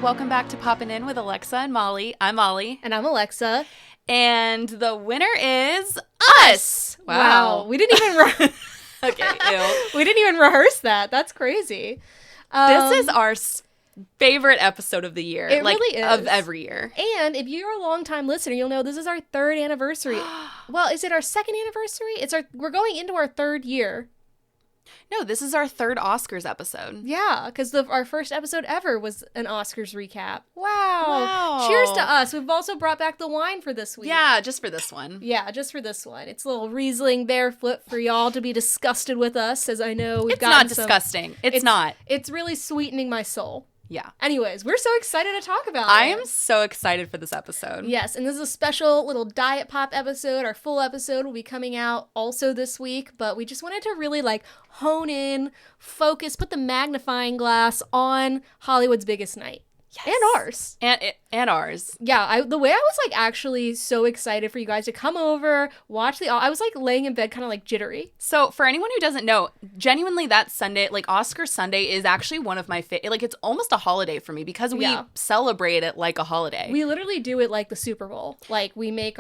Welcome back to Poppin' In with Alexa and Molly. I'm Molly. And I'm Alexa. And the winner is us! Wow. We didn't even Okay, ew. We didn't even rehearse that. That's crazy. This is our favorite episode of the year. It really is. Of every year. And if you're a long-time listener, you'll know this is our third anniversary. Well, is it our second anniversary? We're going into our third year. No, this is our third Oscars episode. Yeah, because our first episode ever was an Oscars recap. Wow. Cheers to us. We've also brought back the wine for this week. Yeah, just for this one. Yeah, just for this one. It's a little Riesling barefoot for y'all to be disgusted with us, as I know we've gotten It's not disgusting. It's not. It's really sweetening my soul. Yeah. Anyways, we're so excited to talk about it. I am so excited for this episode. Yes, and this is a special little Diet Pop episode. Our full episode will be coming out also this week, but we just wanted to really hone in, focus, put the magnifying glass on Hollywood's biggest night. Yes. And ours. And ours. Yeah, the way I was actually so excited for you guys to come over, watch I was laying in bed kind of jittery. So for anyone who doesn't know, genuinely that Sunday, Oscar Sunday is actually one of my it's almost a holiday for me because we celebrate it like a holiday. We literally do it like the Super Bowl. We make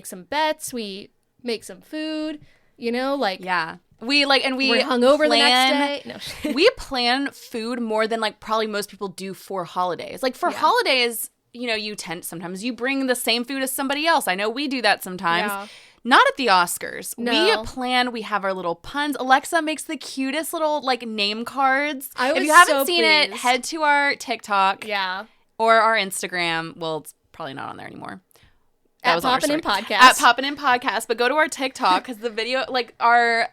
some bets, we make some food, Yeah. We're hungover the next day. No. We plan food more than probably most people do for holidays. Holidays, sometimes you bring the same food as somebody else. I know we do that sometimes. Yeah. Not at the Oscars. No. We have our little puns. Alexa makes the cutest little name cards. If you haven't seen it, head to our TikTok. Yeah. Or our Instagram. Well, it's probably not on there anymore. At Poppin' In Podcast. At Poppin' In Podcast. But go to our TikTok because the video, our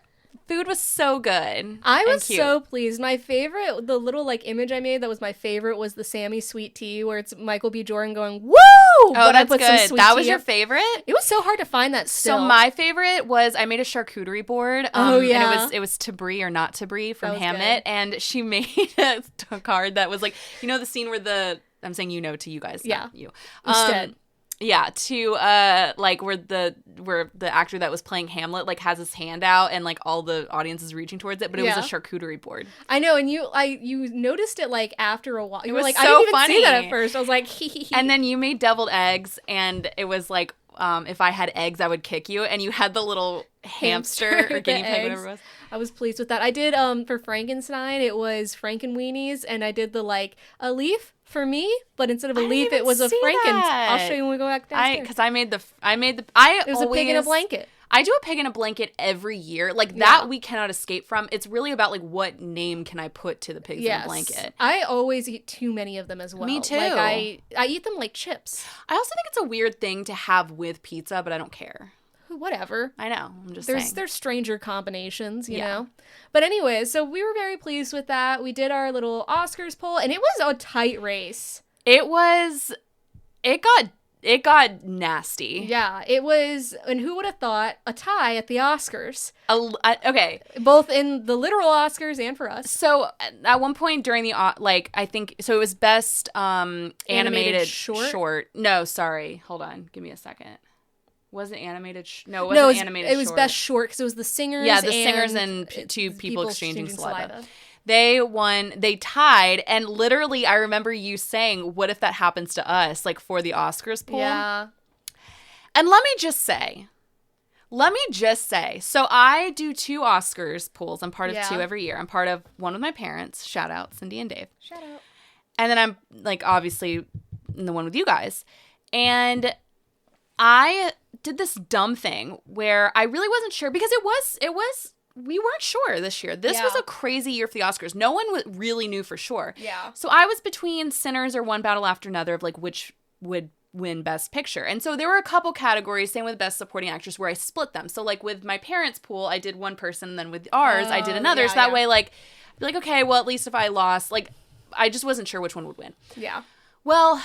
food was so good. I was so pleased. My favorite, the little image I made that was my favorite was the Sammy sweet tea where it's Michael B. Jordan going, woo! Oh, that's good. That was your favorite? It was so hard to find that still. So my favorite was I made a charcuterie board. Oh, yeah. And it was to brie or not to brie from Hamnet. Good. And she made a card that was the scene where I'm saying to you guys, not you. Instead. Yeah, to where the actor that was playing Hamlet has his hand out and all the audience is reaching towards it, but it was a charcuterie board. I know, and you noticed it after a while. You were so I didn't even funny. see that at first. I was like, hee hee hee. And then you made deviled eggs, and it was if I had eggs, I would kick you, and you had the little hamster or guinea pig, whatever it was. I was pleased with that. I did for Frankenstein, it was Frankenweenies, and I did a leaf for me, but instead of a leaf, it was a Franken. I'll show you when we go back downstairs. Because I made the. It was a pig in a blanket. I do a pig in a blanket every year. That we cannot escape from. It's really about what name can I put to the pigs in a blanket. I always eat too many of them as well. Me too. I eat them like chips. I also think it's a weird thing to have with pizza, but I don't care. Whatever. I know. I'm just saying. There's stranger combinations, you know? But anyway, so we were very pleased with that. We did our little Oscars poll, and it was a tight race. It got nasty. Yeah, it was, and who would have thought, a tie at the Oscars. Okay. Both in the literal Oscars and for us. So, at one point during the, I think, so it was best animated short. No, sorry. Hold on. Give me a second. Wasn't animated? No, it wasn't animated short. It was best short because it was the singers. Yeah, the singers and two people exchanging saliva. They won. They tied, and literally, I remember you saying, "What if that happens to us?" For the Oscars poll. Yeah. And let me just say. So I do 2 Oscars polls. I'm part of 2 every year. I'm part of one with my parents. Shout out Cindy and Dave. Shout out. And then I'm obviously in the one with you guys, and I did this dumb thing where I really wasn't sure because we weren't sure this year. This was a crazy year for the Oscars. No one really knew for sure. Yeah. So I was between Sinners or One Battle After Another of which would win Best Picture. And so there were a couple categories, same with Best Supporting Actress, where I split them. So with my parents' pool, I did one person, and then with ours, I did another. So that way, be okay, well, at least if I lost, I just wasn't sure which one would win. Yeah. Well,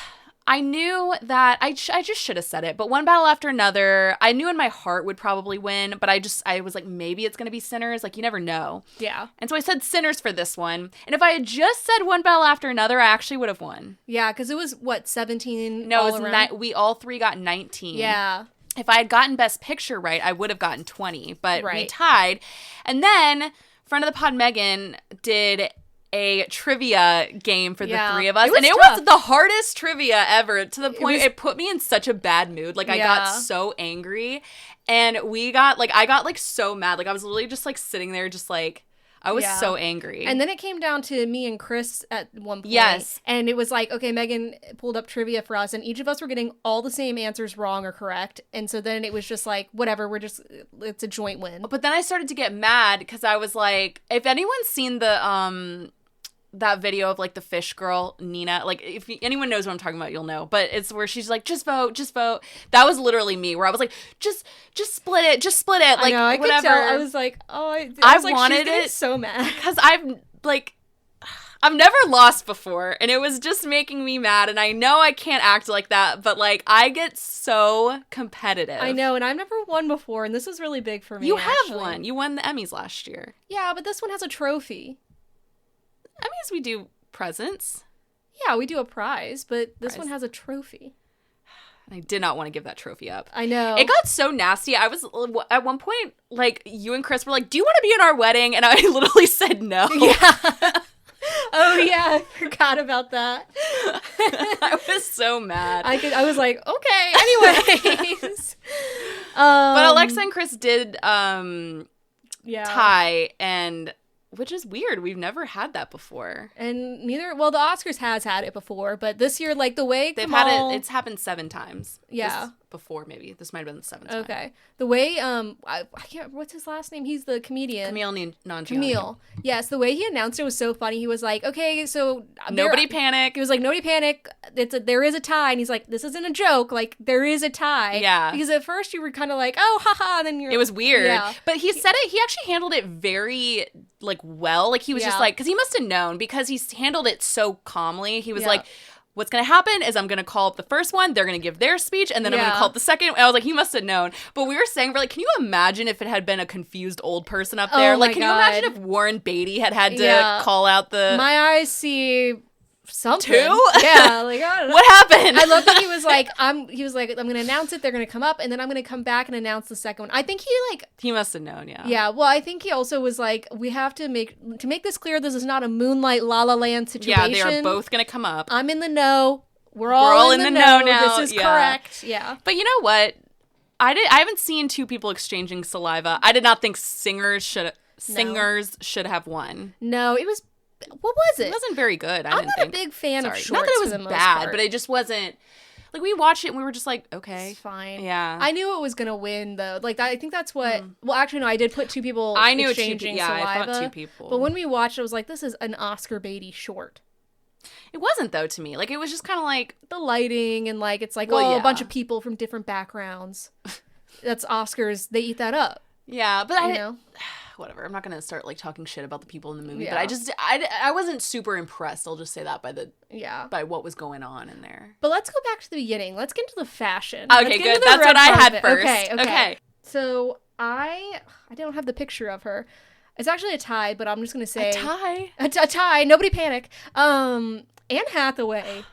I knew that I just should have said it, but One Battle After Another, I knew in my heart would probably win, but I was maybe it's going to be Sinners. You never know. Yeah. And so I said Sinners for this one. And if I had just said One Battle After Another, I actually would have won. Yeah, because it was, 17 No, it was we all 3 got 19. Yeah. If I had gotten Best Picture right, I would have gotten 20, but we tied. And then, friend of the pod, Megan, did a trivia game for the three of us. It and it tough. was the hardest trivia ever, to the point it put me in such a bad mood. Like, I got so angry. And I got so mad. Like, I was literally just sitting there just I was so angry. And then it came down to me and Chris at one point. Yes. And it was okay, Megan pulled up trivia for us, and each of us were getting all the same answers wrong or correct. And so then it was just whatever, it's a joint win. But then I started to get mad because I was like, if anyone's seen the that video of the fish girl Nina, if anyone knows what I'm talking about, you'll know. But it's where she's just vote. That was literally me, where I was like, just split it. I know, I whatever. could tell. I was like, oh, I wanted she's it so mad because I've never lost before, and it was just making me mad. And I know I can't act like that, but I get so competitive. I know, and I've never won before, and this is really big for me. You have won. You won the Emmys last year. Yeah, but this one has a trophy. Emmys, we do presents. Yeah, we do a prize, but this one has a trophy. I did not want to give that trophy up. I know. It got so nasty. I was, at one point, you and Chris were like, do you want to be in our wedding? And I literally said no. Yeah. Oh, yeah. I forgot about that. I was so mad. I was like, okay, anyways. But Alexa and Chris did tie, and... which is weird. We've never had that before. And the Oscars has had it before, but this year, the way they've had it, it's happened 7 times. Yeah. Before, maybe. This might have been the 7th time. Okay. The way, I can't, what's his last name? He's the comedian. Camille Nanjiani. Camille. Yes, the way he announced it was so funny. He was like, okay, so... Nobody panic. He was like, nobody panic. There is a tie. And he's like, this isn't a joke. There is a tie. Yeah. Because at first you were kind of like, oh, haha, and then you're... It was weird. Yeah. But he said it, he actually handled it very, well. He was just because he must have known, because he handled it so calmly. He was like... what's going to happen is I'm going to call up the first one, they're going to give their speech, and then I'm going to call up the second. And I was like, he must have known. But we were saying, can you imagine if it had been a confused old person up there? Oh my can God. you imagine if Warren Beatty had to call out the... My eyes see... something. 2? Yeah, I don't know. What happened? I love that he was like, I'm going to announce it, they're going to come up, and then I'm going to come back and announce the second one. I think he must have known, yeah. Yeah, well, I think he also was like, we have to make this clear, this is not a Moonlight La La Land situation. Yeah, they are both going to come up. I'm in the know. We're all in the know now. This is correct. Yeah. But you know what? I haven't seen 2 people exchanging saliva. I did not think singers should have won. No, it was... What was it? It wasn't very good. I'm not a big fan of shorts. Not that it was for the most bad, part. but it just wasn't... we watched it and we were just like, okay. It's fine. Yeah. I knew it was going to win, though. I think that's what... Well, actually, no, I did put 2 people exchanging saliva. I thought 2 people. But when we watched it, I was like, this is an Oscar Beatty short. It wasn't, though, to me. It was just kind of the lighting and, it's a bunch of people from different backgrounds. That's Oscars. They eat that up. Yeah, but I know. Whatever. I'm not going to start, talking shit about the people in the movie. Yeah. But I wasn't super impressed. I'll just say that by what was going on in there. But let's go back to the beginning. Let's get into the fashion. Okay, good. That's what I had first. Okay. So I don't have the picture of her. It's actually a tie, but I'm just going to say... A tie? A tie. Nobody panic. Anne Hathaway...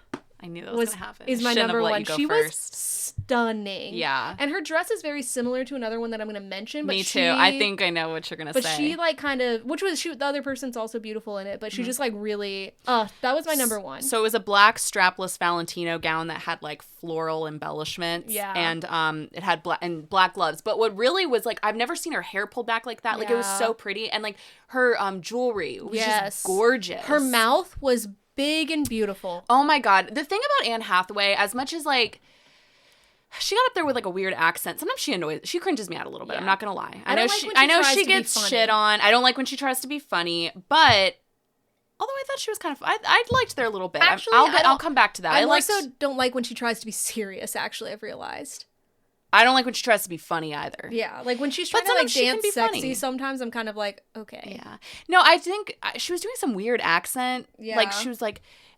I knew that was going to happen. Is my number one. She was stunning. Yeah. And her dress is very similar to another one that I'm going to mention. But Me too. I think I know what you're going to say. But she kind of, the other person's also beautiful in it, but she just really, that was my number one. So it was a black strapless Valentino gown that had floral embellishments. Yeah. And it had black gloves. But what really was I've never seen her hair pulled back like that. It was so pretty. And her jewelry was just gorgeous. Her mouth was big and beautiful. Oh my God. The thing about Anne Hathaway, as much as she got up there with a weird accent. Sometimes she cringes me out a little bit. Yeah. I'm not gonna lie. I know she gets shit on. I don't like when she tries to be funny, but although I thought she was kind of, I liked their little bit. Actually, I'll come back to that. I also don't like when she tries to be serious. Actually, I've realized. I don't like when she tries to be funny either. Yeah, when she's trying to dance sexy, funny. Sometimes I'm kind of okay. Yeah. No, I think she was doing some weird accent. Yeah. She was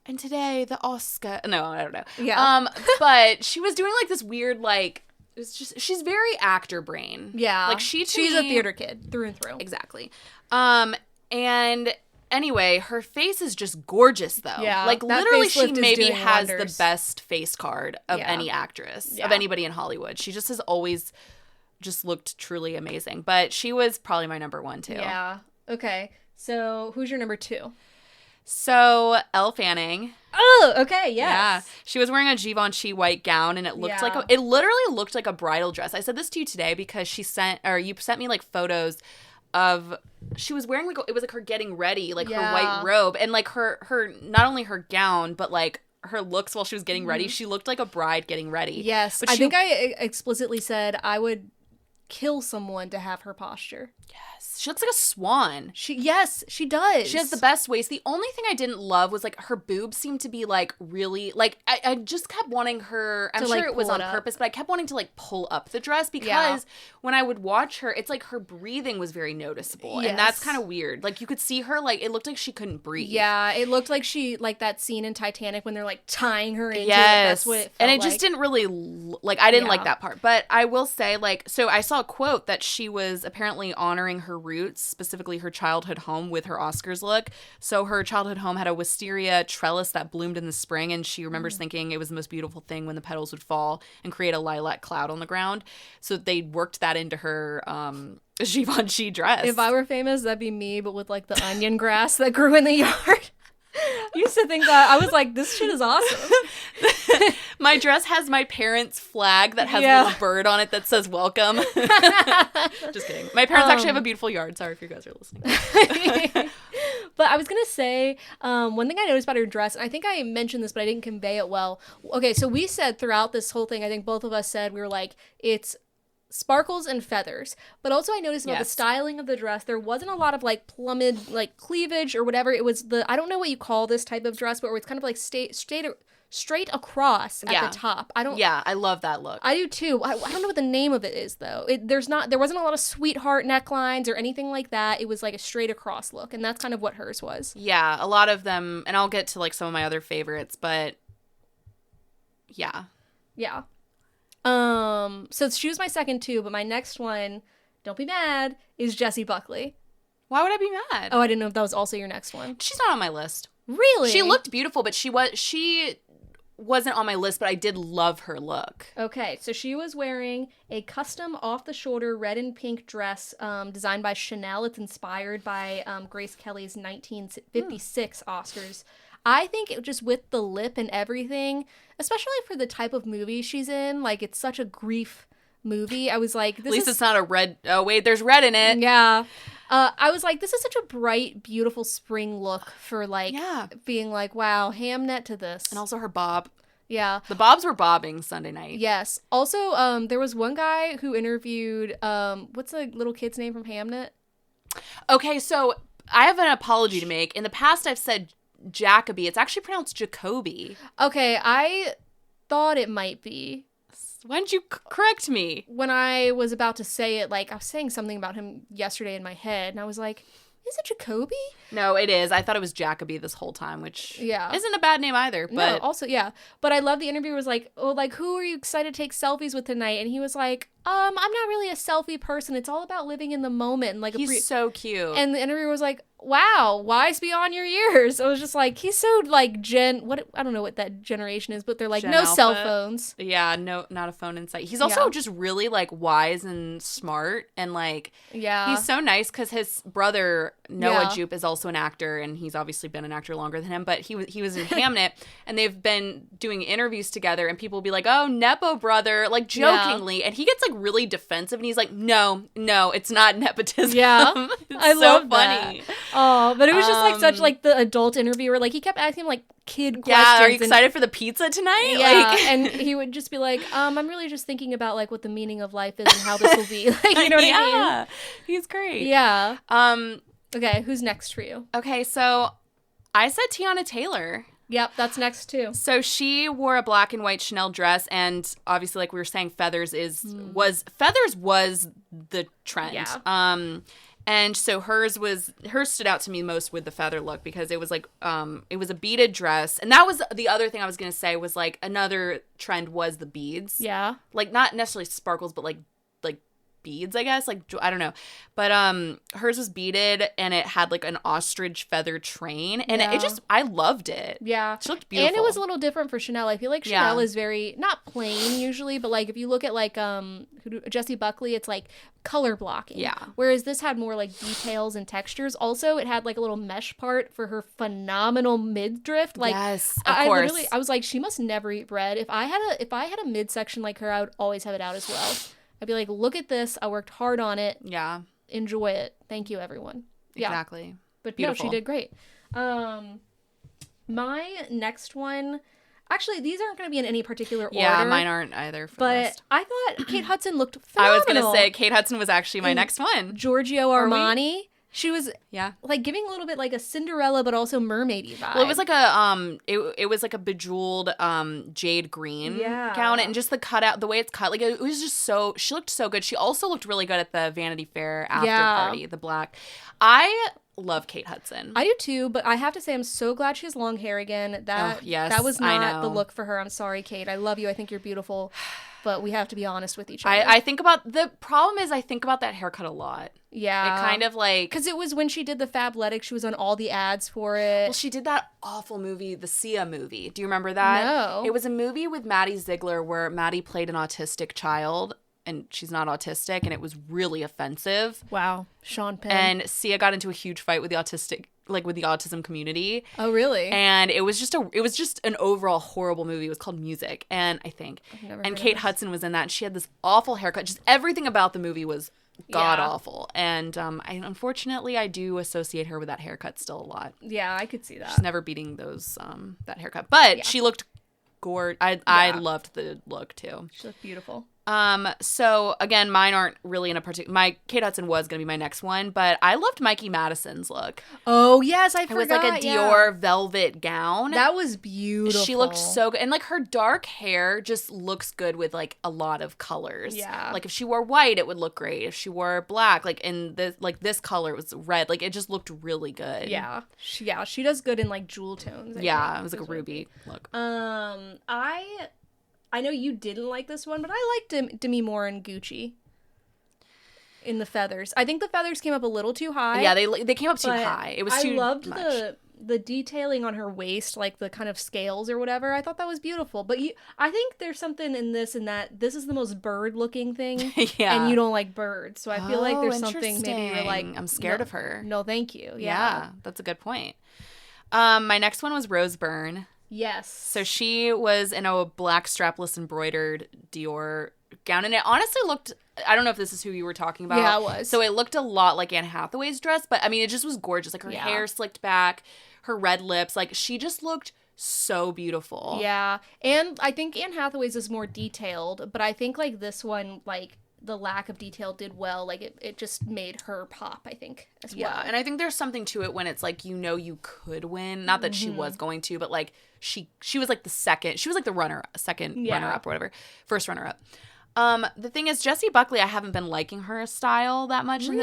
and today the Oscar. No, I don't know. Yeah. But she was doing this weird it's just she's very actor brain. Yeah. She's a theater kid through and through. Exactly. And anyway, her face is just gorgeous, though. Yeah, literally, she maybe has wonders. the best face card of any actress, of anybody in Hollywood. She just has always just looked truly amazing. But she was probably my number one, too. Yeah. Okay. So, who's your number 2? So, Elle Fanning. Oh, okay, yes. Yeah. She was wearing a Givenchy white gown, and it looked it literally looked like a bridal dress. I said this to you today because you sent me like photos of, she was wearing like, it was like her getting ready, like her white robe, and like her, not only her gown, but like her looks while she was getting ready. She looked like a bride getting ready. Yes. But I think I explicitly said I would kill someone to have her posture. Yes. She looks like a swan. Yes, she does. She has the best waist. The only thing I didn't love was like her boobs seemed to be like really like I just kept wanting her, I'm sure it was on purpose, but I kept wanting to like pull up the dress because when I would watch her, it's like her breathing was very noticeable. And that's kind of weird. Like you could see her, like it looked like she couldn't breathe. Yeah, it looked like she, like that scene in Titanic when they're like tying her into it. That's what it felt and it just didn't really like, I didn't like that part. But I will say, like, so I saw a quote that she was apparently honoring her roots, specifically her childhood home, with her Oscars look. So her childhood home had a wisteria trellis that bloomed in the spring, and she remembers thinking it was the most beautiful thing when the petals would fall and create a lilac cloud on the ground. So they worked that into her Givenchy dress. If I were famous, that'd be me, but with like the onion grass that grew in the yard. I used to think that. I was like, this shit is awesome. My dress has my parents' flag that has a little bird on it that says welcome. Just kidding. My parents actually have a beautiful yard. Sorry if you guys are listening. But I was going to say, one thing I noticed about her dress, and I think I mentioned this, but I didn't convey it well. Okay, so we said throughout this whole thing, I think both of us said, we were like, it's sparkles and feathers. But also I noticed about the styling of the dress, there wasn't a lot of like plummed like cleavage or whatever. It was I don't know what you call this type of dress, but where it's kind of like straight across at the top. I love that look. I do too. I don't know what the name of it is though. There wasn't a lot of sweetheart necklines or anything like that. It was like a straight across look, and that's kind of what hers was. Yeah, a lot of them, and I'll get to like some of my other favorites, but yeah. So she was my second too, but my next one, don't be mad, is Jessie Buckley. Why would I be mad? Oh, I didn't know if that was also your next one. She's not on my list. Really? She looked beautiful, but she wasn't on my list, but I did love her look. Okay, so she was wearing a custom off-the-shoulder red and pink dress designed by Chanel. It's inspired by Grace Kelly's 1956 Oscars. I think it just with the lip and everything, especially for the type of movie she's in, like it's such a grief movie. I was like, at least it's not a red. Oh wait, there's red in it. Yeah. I was like, this is such a bright, beautiful spring look for like being like, wow, Hamnet to this. And also her bob. Yeah. The bobs were bobbing Sunday night. Yes. Also, there was one guy who interviewed, what's the little kid's name from Hamnet? Okay, so I have an apology to make. In the past, I've said Jacoby. It's actually pronounced Jacoby. Okay, I thought it might be. Why didn't you correct me? When I was about to say it, like, I was saying something about him yesterday in my head, and I was like, is it Jacoby? No, it is. I thought it was Jacoby this whole time, which isn't a bad name either. But no, also, yeah. But I love the interview was like, oh, like, who are you excited to take selfies with tonight? And he was like, I'm not really a selfie person. It's all about living in the moment. And like, he's so cute. And the interviewer was like, wow, wise beyond your years. I was just like, he's so like I don't know what that generation is, but they're like, no Alpha. cell phones. Yeah, no, not a phone in sight. He's also just really like wise and smart, and like, he's so nice because his brother Noah Jupe is also an actor, and he's obviously been an actor longer than him, but he was in Hamnet, and they've been doing interviews together, and people will be like, oh, Nepo brother, like jokingly, and he gets like really defensive, and he's like, no, it's not nepotism. Yeah, I love funny. That. Oh, but it was just like such like the adult interviewer, like he kept asking like kid questions. Yeah, are you excited for the pizza tonight? Yeah, like, and he would just be like, I'm really just thinking about like what the meaning of life is and how this will be. Like, you know what I mean? Yeah, he's great. Yeah. Okay, who's next for you? Okay, so I said Tiana Taylor. Yep, that's next too. So she wore a black and white Chanel dress, and obviously, like we were saying, feathers was the trend. Yeah. And so hers stood out to me most with the feather look, because it was like it was a beaded dress, and that was the other thing I was gonna say was like another trend was the beads. Yeah. Like not necessarily sparkles, but like beads, I guess. Like, I don't know. But hers was beaded, and it had like an ostrich feather train. And it just, I loved it. Yeah. She looked beautiful. And it was a little different for Chanel. I feel like Chanel is very, not plain usually, but like if you look at like Jessie Buckley, it's like color blocking. Yeah. Whereas this had more like details and textures. Also, it had like a little mesh part for her phenomenal midriff. Like, yes, of course. I was like, she must never eat bread. If I had a midsection like her, I would always have it out as well. I'd be like, look at this. I worked hard on it. Yeah. Enjoy it. Thank you, everyone. Yeah. Exactly. But beautiful. no, she did great. My next one, actually, these aren't going to be in any particular order. Yeah, mine aren't either. But I thought Kate Hudson looked phenomenal. I was going to say Kate Hudson was actually my next one. Giorgio Armani. She was like giving a little bit like a Cinderella, but also mermaidy vibe. Well, it was like a it was like a bejeweled jade green gown, and just the cutout, the way it's cut, like it was just so. She looked so good. She also looked really good at the Vanity Fair after party, the black. I love Kate Hudson. I do too, but I have to say I'm so glad she has long hair again. That was not the look for her. I'm sorry, Kate. I love you. I think you're beautiful. But we have to be honest with each other. I think about, the problem is I think about that haircut a lot. Yeah. It kind of like... Because it was when she did the Fabletics, she was on all the ads for it. Well, she did that awful movie, the Sia movie. Do you remember that? No. It was a movie with Maddie Ziegler where Maddie played an autistic child, and she's not autistic, and it was really offensive. Wow. Sean Penn. And Sia got into a huge fight with the autism community. Oh, really? And it was just an overall horrible movie. It was called Music, and I think. And Kate Hudson was in that, and she had this awful haircut. Just everything about the movie was god awful. And unfortunately I do associate her with that haircut still a lot. Yeah, I could see that. She's never beating those that haircut. But she looked gorgeous. I loved the look too. She looked beautiful. So again, mine aren't really in a particular. My Kate Hudson was gonna be my next one, but I loved Mikey Madison's look. Oh yes, I forgot. It was like a Dior velvet gown. That was beautiful. She looked so good, and like her dark hair just looks good with like a lot of colors. Yeah, like if she wore white, it would look great. If she wore black, like in this color, it was red. Like it just looked really good. Yeah, she does good in like jewel tones. It was like a ruby look. I know you didn't like this one, but I liked Demi Moore and Gucci in the feathers. I think the feathers came up a little too high. Yeah, they came up too high. It was too much. I loved the detailing on her waist, like the kind of scales or whatever. I thought that was beautiful. But I think there's something in this and that this is the most bird-looking thing, and you don't like birds. So I feel like there's something maybe you're like, I'm scared of her. No, thank you. Yeah, that's a good point. My next one was Rose Byrne. Yes. So she was in a black strapless embroidered Dior gown, and it honestly looked, I don't know if this is who you were talking about. Yeah, it was. So it looked a lot like Anne Hathaway's dress, but I mean, it just was gorgeous. Like her hair slicked back, her red lips, like she just looked so beautiful. Yeah. And I think Anne Hathaway's is more detailed, but I think like this one, like the lack of detail did well. Like it just made her pop, I think, as well. Yeah, and I think there's something to it when it's like, you could win. Not that she was going to, but like she was like the second runner-up or whatever. First runner-up. The thing is, Jessie Buckley, I haven't been liking her style that much in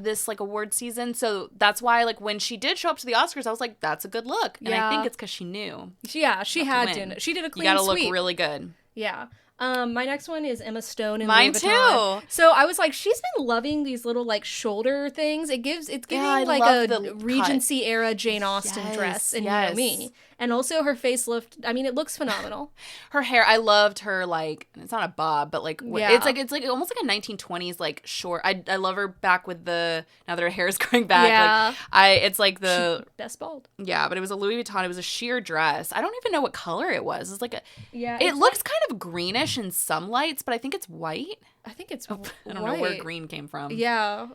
this like award season. So that's why like when she did show up to the Oscars, I was like, that's a good look. And I think it's because she knew. Yeah, she had to. She did a clean sweep. You gotta sweep. look really good. Yeah. My next one is Emma Stone in Mine Louis Vuitton. too. So I was like, she's been loving these little like shoulder things. It's giving like a Regency era Jane Austen dress, and you know me. And also her facelift. I mean, it looks phenomenal. Her hair, I loved her like, it's not a bob, but like it's like almost like a 1920s like short. I love her back with now that her hair is growing back. Yeah. Like it's like the best bald. Yeah, but it was a Louis Vuitton. It was a sheer dress. I don't even know what color it was. It's like it looks kind of greenish in some lights, but I think it's white. I think it's white. I don't know where green came from. Yeah.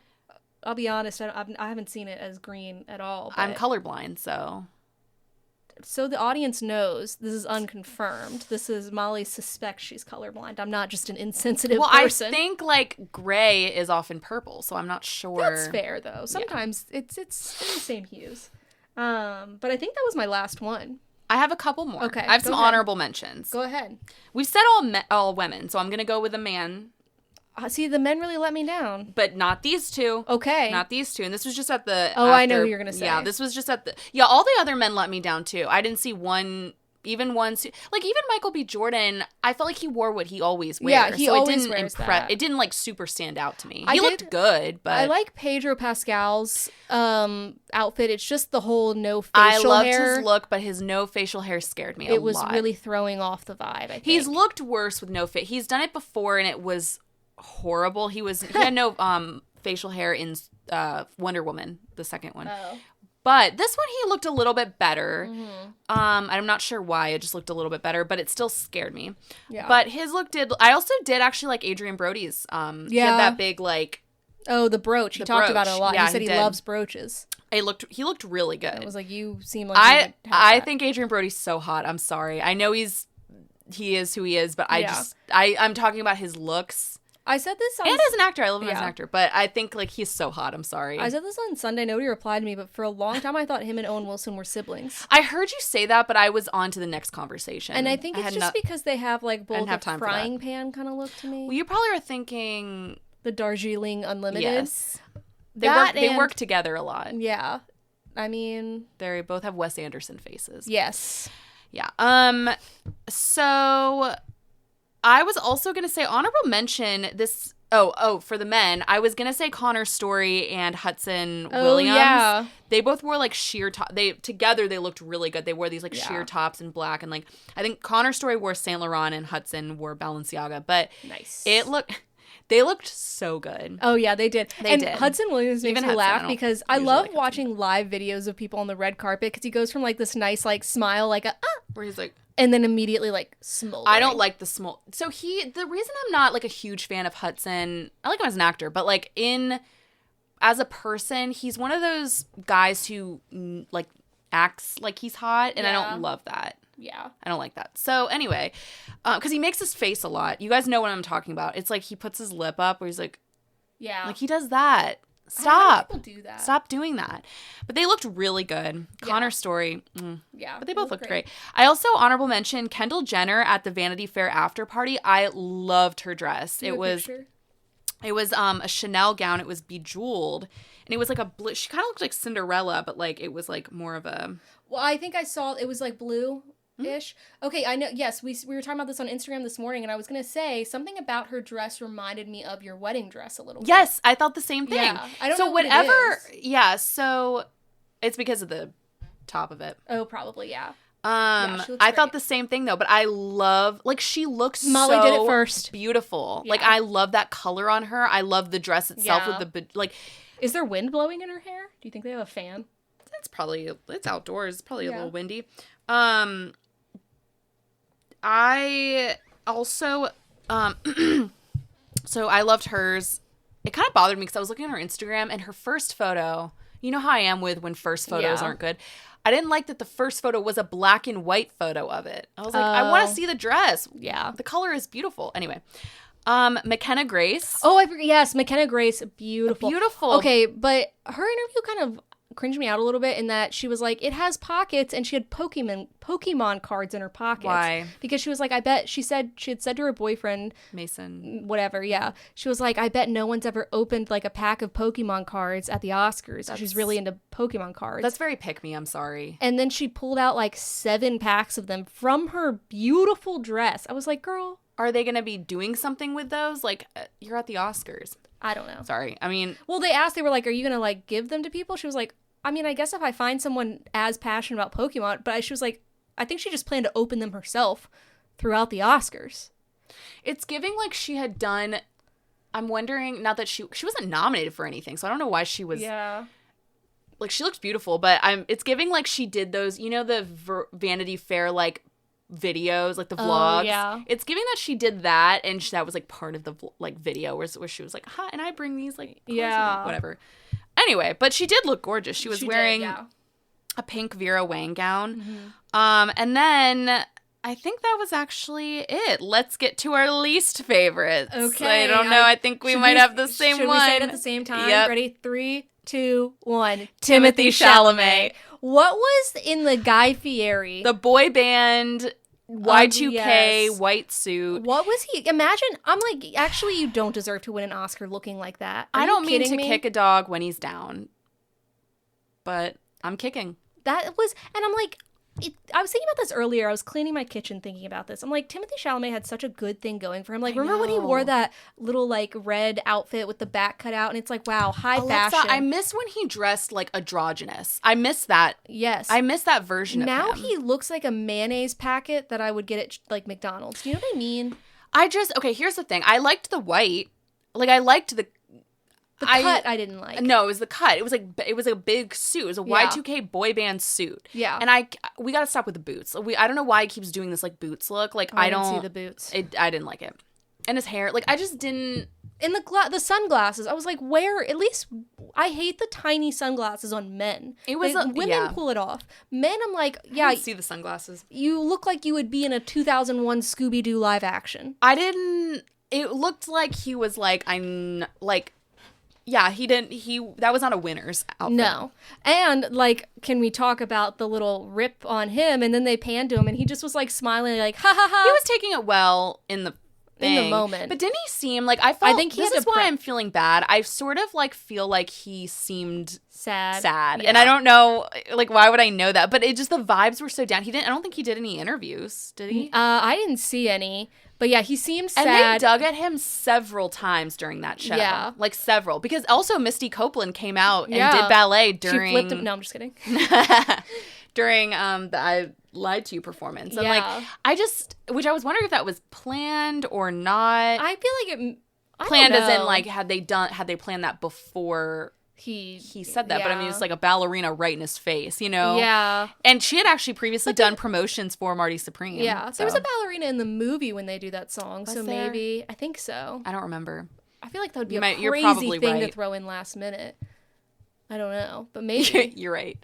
I'll be honest, I haven't seen it as green at all. But... I'm colorblind, So the audience knows, this is unconfirmed. This is Molly suspects she's colorblind. I'm not just an insensitive person. I think like gray is often purple, so I'm not sure. That's fair though. Sometimes it's in the same hues. But I think that was my last one. I have a couple more. Okay. I have some honorable mentions. Go ahead. We've said all women, so I'm going to go with a man. See, the men really let me down. But not these two. Okay. Not these two. And this was just at the... I know who you're going to say. Yeah, this was just at the... Yeah, all the other men let me down, too. I didn't see one even ones like even Michael B. Jordan, I felt like he wore what he always wears. Yeah, he so always it didn't wears that. It didn't like super stand out to me. I He did- looked good, but I like Pedro Pascal's outfit. It's just the whole no facial I loved hair. his look, but his no facial hair scared me a lot. It was really throwing off the vibe, I think. He's looked worse with no fit. He's done it before and it was horrible. He had no facial hair in Wonder Woman, the second one. Oh. But this one, he looked a little bit better. Mm-hmm. I'm not sure why. It just looked a little bit better, but it still scared me. Yeah. But his look did. I also did actually like Adrian Brody's. He had that big like. Oh, the brooch. He talked about it a lot. Yeah, he said he did. loves brooches. He looked really good. It was like, you seem like you would have I that. think Adrian Brody's so hot. I'm sorry. I know he is who he is, but I'm talking about his looks. I said this on... And as an actor, I love him as an actor, but I think like he's so hot. I'm sorry. I said this on Sunday. Nobody replied to me, but for a long time, I thought him and Owen Wilson were siblings. I heard you say that, but I was on to the next conversation. And I think it's just because they have like both a frying pan kind of look to me. Well, you probably are thinking the Darjeeling Unlimited. Yes. They work together a lot. Yeah. I mean, they both have Wes Anderson faces. Yes. Yeah. So I was also going to say honorable mention this. Oh, for the men, I was going to say Connor Story and Hudson Williams. Yeah. They both wore like sheer top. Together they looked really good. They wore these like sheer tops in black. And like, I think Connor Story wore Saint Laurent and Hudson wore Balenciaga. But nice. They looked so good. Oh, yeah, they did. They did. Hudson Williams makes me laugh because I love like watching live videos of people on the red carpet because he goes from like this nice like smile like where he's like, and then immediately like smoldering. I don't like the small. So the reason I'm not like a huge fan of Hudson, I like him as an actor, but like as a person, he's one of those guys who like acts like he's hot, and I don't love that. Yeah. I don't like that. So anyway, because he makes his face a lot. You guys know what I'm talking about. It's like he puts his lip up where he's like, yeah, like he does that. Stop. People do that. Stop doing that. But they looked really good. Yeah. Connor Story. Yeah. But they both looked great. I also honorable mention Kendall Jenner at the Vanity Fair after party. I loved her dress. It was a Chanel gown. It was bejeweled. And it was like a blue. She kind of looked like Cinderella, but like it was like more of a. Well, I think I saw it was like blue. Ish. Okay, I know. Yes, we were talking about this on Instagram this morning, and I was gonna say something about her dress reminded me of your wedding dress a little bit. Yes, I thought the same thing. Yeah, I don't so know whatever. what it is. Yeah, so it's because of the top of it. Oh, probably yeah. I thought the same thing though, but I love like she looks Molly so did it first. Beautiful. Yeah. Like I love that color on her. I love the dress itself with the like. Is there wind blowing in her hair? Do you think they have a fan? It's outdoors. It's probably a little windy. I also, so I loved hers. It kind of bothered me because I was looking at her Instagram and her first photo, you know how I am with when first photos aren't good. I didn't like that the first photo was a black and white photo of it. I was like, I want to see the dress. Yeah. The color is beautiful. Anyway, McKenna Grace. Oh, I forget. Yes, McKenna Grace. Beautiful. Beautiful. Okay, but her interview kind of cringed me out a little bit in that she was like, it has pockets, and she had Pokemon cards in her pockets. Why? Because she was like, I bet she had said to her boyfriend Mason, whatever, yeah. She was like, I bet no one's ever opened like a pack of Pokemon cards at the Oscars. She's really into Pokemon cards. That's very pick me. I'm sorry. And then she pulled out like 7 packs of them from her beautiful dress. I was like, girl, are they going to be doing something with those? Like, you're at the Oscars. I don't know. Sorry. I mean, well, they were like, are you going to like give them to people? She was like, I mean, I guess if I find someone as passionate about Pokemon, but she was like, I think she just planned to open them herself throughout the Oscars. It's giving like she had done, I'm wondering, not that she wasn't nominated for anything, so I don't know why she was. Yeah. Like, she looked beautiful, but it's giving like she did those, you know, the Vanity Fair, like, videos, like the vlogs. Oh, yeah. It's giving that she did that, and that was like part of the like video where she was like, "Hi," and I bring these like whatever. Anyway, but she did look gorgeous. She was wearing a pink Vera Wang gown. Mm-hmm. And then I think that was actually it. Let's get to our least favorites. Okay. I don't know. I think we might have the same should one. Should we say it at the same time? Yep. Ready? 3, 2, 1. Timothée Chalamet. What was in the Guy Fieri? The boy band Y2K yes. white suit. What was he? Imagine, I'm like, actually, you don't deserve to win an Oscar looking like that. I don't mean to kick a dog when he's down, but I'm kicking. That was, and I'm like, I was thinking about this earlier. I was cleaning my kitchen thinking about this. I'm like, Timothée Chalamet had such a good thing going for him. Like, remember when he wore that little, like, red outfit with the back cut out? And it's like, wow, fashion. I miss when he dressed, like, androgynous. I miss that. Yes. I miss that version of him. Now he looks like a mayonnaise packet that I would get at, like, McDonald's. Do you know what I mean? Okay, here's the thing. I liked the white. Like, I liked the cut I didn't like. No, it was the cut. It was a big suit. It was a Y2K boy band suit. Yeah. And we got to stop with the boots. I don't know why he keeps doing this like boots look. Like I don't see the boots. I didn't like it. And his hair, like I just didn't. In the sunglasses, I was like, where? At least I hate the tiny sunglasses on men. Women pull it off. Men, I'm like, yeah. I didn't see the sunglasses. You look like you would be in a 2001 Scooby-Doo live action. I didn't. It looked like he was like Yeah, he didn't, that was not a winner's outfit. No. And, like, can we talk about the little rip on him? And then they panned to him, and he just was, like, smiling, like, ha, ha, ha. He was taking it well in the thing. In the moment. But didn't he seem, like, I think this is why I'm feeling bad. I sort of, like, feel like he seemed sad. Yeah. And I don't know, like, why would I know that? But it just, the vibes were so down. I don't think he did any interviews, did he? I didn't see any. But yeah, he seemed sad. And they dug at him several times during that show. Yeah. Like several. Because also Misty Copeland came out and did ballet during... She flipped him. No, I'm just kidding. during the I Lied to You performance. And like, which I was wondering if that was planned or not. I feel like planned as in like, had they planned that before... He said that, but I mean, it's like a ballerina right in his face, you know? Yeah. And she had actually previously done promotions for Marty Supreme. Yeah. So. There was a ballerina in the movie when they do that song, so maybe. I think so. I don't remember. I feel like that would be a crazy thing to throw in last minute. I don't know, but maybe. You're right.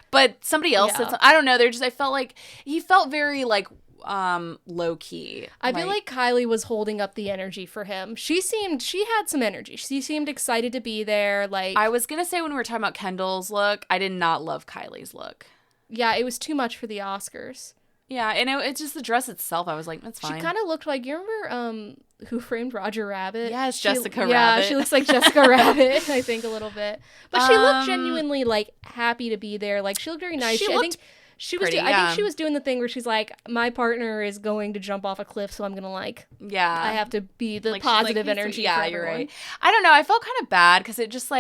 But somebody else said something. I don't know. I felt like, he felt very like, low key. I feel like Kylie was holding up the energy for him. She had some energy. She seemed excited to be there. Like, I was gonna say when we were talking about Kendall's look, I did not love Kylie's look. Yeah, it was too much for the Oscars. Yeah, and it's just the dress itself. I was like, that's fine. She kind of looked like, you remember Who Framed Roger Rabbit? Yes, Jessica Rabbit. Yeah, she looks like Jessica Rabbit, I think, a little bit. But she looked genuinely like happy to be there. Like, she looked very nice. I think she was doing the thing where she's like, my partner is going to jump off a cliff, so I'm gonna I have to be the positive energy. Yeah, you're right. I don't know. I felt kind of bad because it just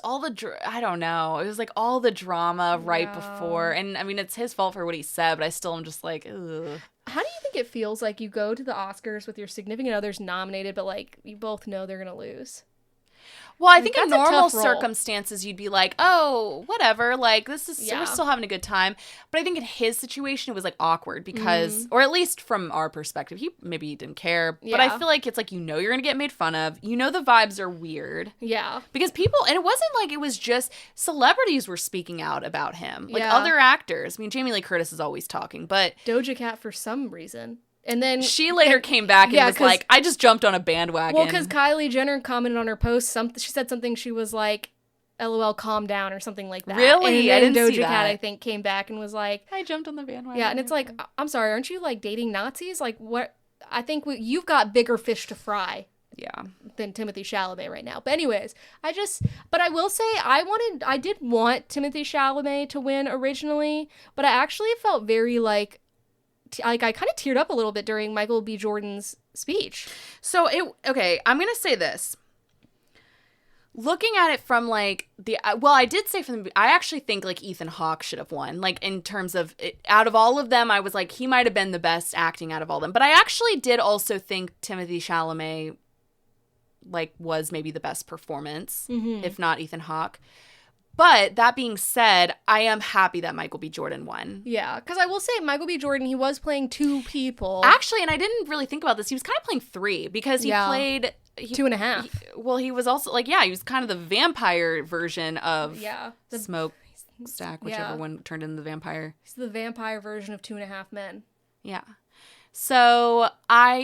all the I don't know. It was like all the drama right before, and I mean it's his fault for what he said, but I still am just like, ugh. How do you think it feels like you go to the Oscars with your significant others nominated, but like you both know they're gonna lose? Well, I think in normal circumstances, you'd be like, oh, whatever, like, we're still having a good time. But I think in his situation, it was, like, awkward because, or at least from our perspective, maybe he didn't care. Yeah. But I feel like it's like, you're going to get made fun of. The vibes are weird. Yeah. Because and it wasn't like it was just celebrities were speaking out about him. Like, other actors. I mean, Jamie Lee Curtis is always talking, but... Doja Cat for some reason. And then she later came back and was like, I just jumped on a bandwagon. Well, because Kylie Jenner commented on her post, she said something, she was like, LOL, calm down, or something like that. Really? And I didn't Doja see that. Cat, I think, came back and was like, I jumped on the bandwagon. Yeah, and it's like, I'm sorry, aren't you like dating Nazis? Like, what? I think you've got bigger fish to fry. Yeah. Than Timothée Chalamet right now. But anyways, but I will say I did want Timothée Chalamet to win originally, but I actually felt very like I kind of teared up a little bit during Michael B. Jordan's speech. So I'm going to say this. Looking at it from like I did say I actually think like Ethan Hawke should have won. Like in terms of out of all of them, I was like, he might have been the best acting out of all of them. But I actually did also think Timothée Chalamet like was maybe the best performance, if not Ethan Hawke. But that being said, I am happy that Michael B. Jordan won. Yeah, because I will say Michael B. Jordan, he was playing two people. Actually, and I didn't really think about this. He was kind of playing three because he played... 2.5. He was also like, he was kind of the vampire version of Smokestack, whichever one turned into the vampire. He's the vampire version of 2.5 Men. Yeah. So I'm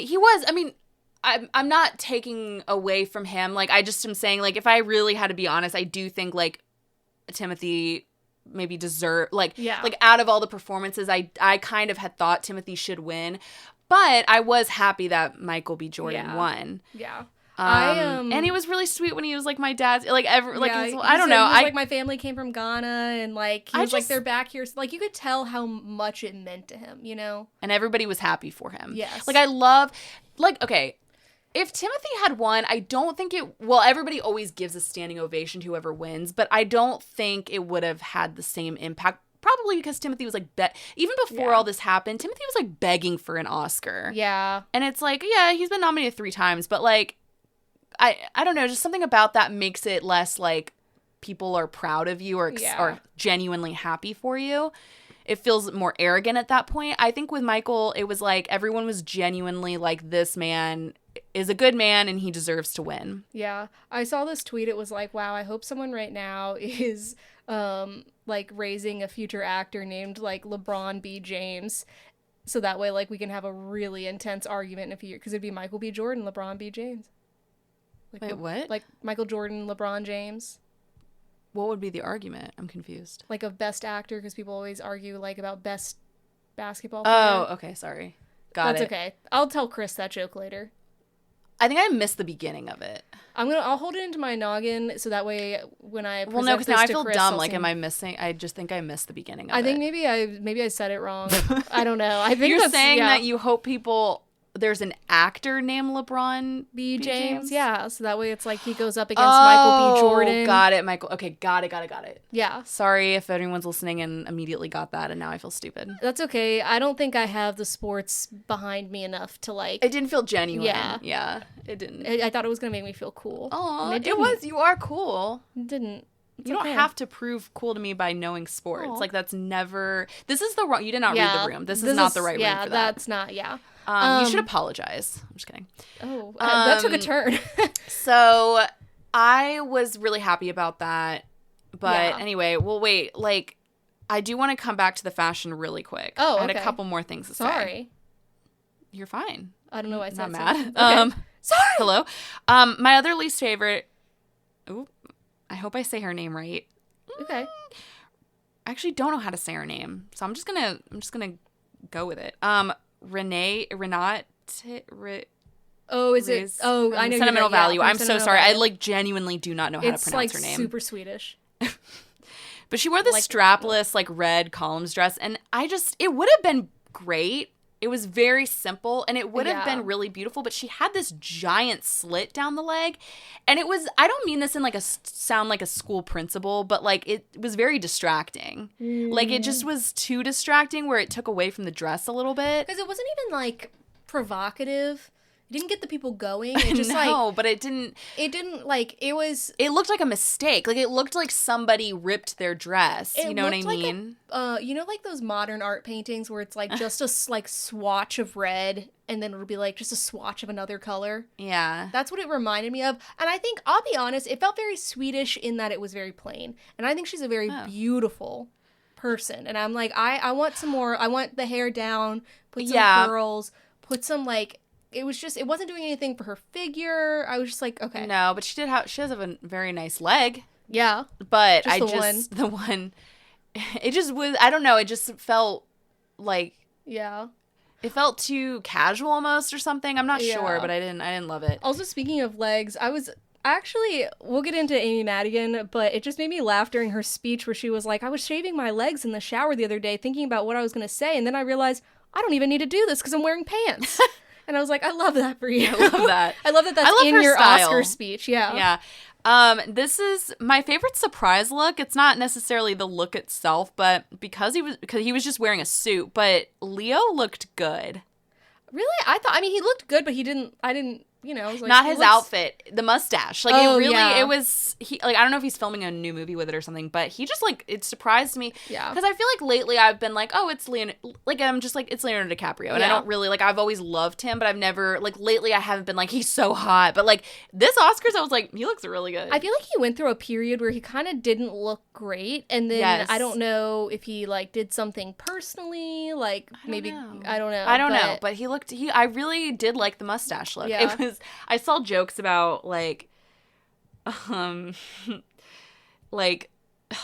not taking away from him. Like, I just am saying, like, if I really had to be honest, I do think, like, Timothy maybe deserve like out of all the performances I kind of had thought Timothy should win, but I was happy that Michael B. Jordan won. Yeah. And he was really sweet when he was like my dad's, like I don't He know. was like, my family came from Ghana, and like he was like, they're back here. So, like, you could tell how much it meant to him, you know. And everybody was happy for him. Yes. Like I love, like, okay, if Timothy had won, I don't think everybody always gives a standing ovation to whoever wins, but I don't think it would have had the same impact. Probably because Timothy was like, even before all this happened, Timothy was like begging for an Oscar. Yeah. And it's like, yeah, he's been nominated 3 times, but like, I don't know, just something about that makes it less like people are proud of you or genuinely happy for you. It feels more arrogant at that point. I think with Michael, it was like everyone was genuinely like, this man is a good man and he deserves to win. Yeah. I saw this tweet. It was like, wow, I hope someone right now is like raising a future actor named like LeBron B. James. So that way, like, we can have a really intense argument in a few years. Because it'd be Michael B. Jordan, LeBron B. James. Like, wait, what? Like Michael Jordan, LeBron James. What would be the argument? I'm confused. Like of best actor, because people always argue like about best basketball player. Oh, okay, sorry. That's okay. I'll tell Chris that joke later. I think I missed the beginning of it. I'll hold it into my noggin so that way when I present no, because now I feel Chris, dumb. Like, am I missing? I just think I missed the beginning of it. I think maybe I said it wrong. I don't know. I think you're saying that you hope people. There's an actor named LeBron B. James. Yeah, so that way it's like he goes up against Michael B. Jordan. Got it, Michael. Okay, got it. Yeah. Sorry if anyone's listening and immediately got that, and now I feel stupid. That's okay. I don't think I have the sports behind me enough to like. It didn't feel genuine. Yeah, it didn't. I thought it was gonna make me feel cool. Oh, it was. You are cool. It didn't. You don't have to prove cool to me by knowing sports. Aww. Like, that's never. This is the wrong. You did not read the room. This is not the right room for that. That's not. Yeah. You should apologize. I'm just kidding. Oh, that took a turn. So I was really happy about that. But anyway, well, wait. Like, I do want to come back to the fashion really quick. Oh, I had a couple more things to say. Sorry. You're fine. I don't know why I said not mad. Okay. Sorry. Hello. My other least favorite. Ooh, I hope I say her name right. Okay. I actually don't know how to say her name, so I'm just gonna go with it. Renate. Oh, is it? Oh, I know. Sentimental Value. I'm so sorry. Value. I like genuinely do not know how to pronounce her name. It's like super Swedish. But she wore this strapless like red columns dress, and it would have been great. It was very simple, and it would have been really beautiful, but she had this giant slit down the leg, and it was, I don't mean this in like sound like a school principal, but like it was very distracting. Like, it just was too distracting where it took away from the dress a little bit. Because it wasn't even like provocative. It didn't get the people going. It just but it didn't. It didn't like, it was. It looked like a mistake. Like, it looked like somebody ripped their dress. You know what I mean? You know, like those modern art paintings where it's like just a like swatch of red, and then it'll be like just a swatch of another color. Yeah. That's what it reminded me of. And I think, I'll be honest, it felt very Swedish in that it was very plain. And I think she's a very beautiful person. And I'm like, I want some more. I want the hair down, put some curls, put some like. It wasn't doing anything for her figure. I was just like, okay. No, but she has a very nice leg. Yeah. But the one, it just was, I don't know, it just felt like. Yeah. It felt too casual almost or something. I'm not sure, but I didn't love it. Also, speaking of legs, we'll get into Amy Madigan, but it just made me laugh during her speech where she was like, I was shaving my legs in the shower the other day thinking about what I was going to say, and then I realized I don't even need to do this because I'm wearing pants. And I was like, I love that for you. I love that. I love that that's in your style. Oscar speech. Yeah. Yeah. This is my favorite surprise look. It's not necessarily the look itself, but because he was just wearing a suit, but Leo looked good. Really? He looked good, but I didn't, I was like, not his outfit, the mustache. Like, it was, I don't know if he's filming a new movie with it or something, but he just, like, it surprised me. Yeah. Because I feel like lately I've been like, oh, it's I'm just like, it's Leonardo DiCaprio. And I don't really, like, I've always loved him, but I've never, like, lately I haven't been like, he's so hot. But, like, this Oscars, I was like, he looks really good. I feel like he went through a period where he kind of didn't look great. And then I don't know if he, like, did something personally, like, maybe, I don't know. But I really did like the mustache look. Yeah. I saw jokes about, like, like,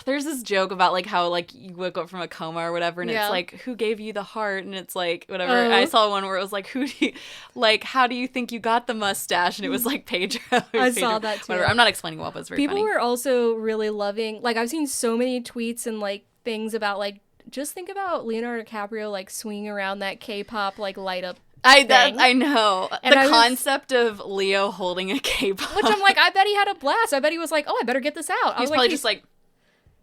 there's this joke about like how like you woke up from a coma or whatever, and it's like, who gave you the heart? And it's like whatever. I saw one where it was like, how do you think you got the mustache? And it was like Pedro. I saw that too. Whatever. I'm not explaining well, but it's very People funny. were also really loving, like, I've seen so many tweets and like things about like, just think about Leonardo DiCaprio like swinging around that K-pop like light up. I know. And the concept of Leo holding a K-pop. Which I'm like, I bet he had a blast. I bet he was like, oh, I better get this out. He's probably just like,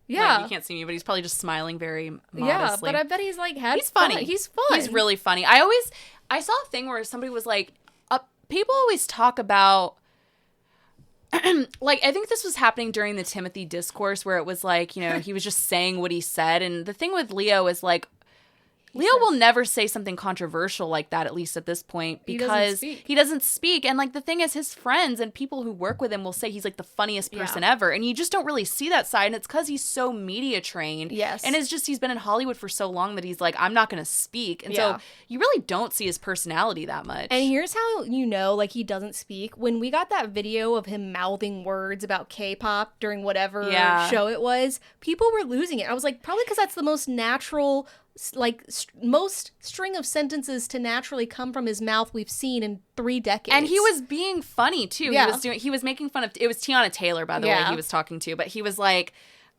yeah. Like, you can't see me, but he's probably just smiling very modestly. Yeah, but I bet he's like, he's funny. He's fun. He's really funny. I saw a thing where somebody was like, people always talk about, like, I think this was happening during the Timothy discourse where it was like, you know, he was just saying what he said. And the thing with Leo is like, Leo will never say something controversial like that, at least at this point, because he doesn't speak. And like the thing is, his friends and people who work with him will say he's like the funniest person ever. And you just don't really see that side. And it's because he's so media trained. Yes. And it's just he's been in Hollywood for so long that he's like, I'm not going to speak. And so you really don't see his personality that much. And here's how you know, like, he doesn't speak. When we got that video of him mouthing words about K-pop during whatever show it was, people were losing it. I was like, probably because that's the most natural, like, most string of sentences to naturally come from his mouth we've seen in 3 decades. And he was being funny too. Yeah. He was making fun of, it was Tiana Taylor, by the way, he was talking to, but he was like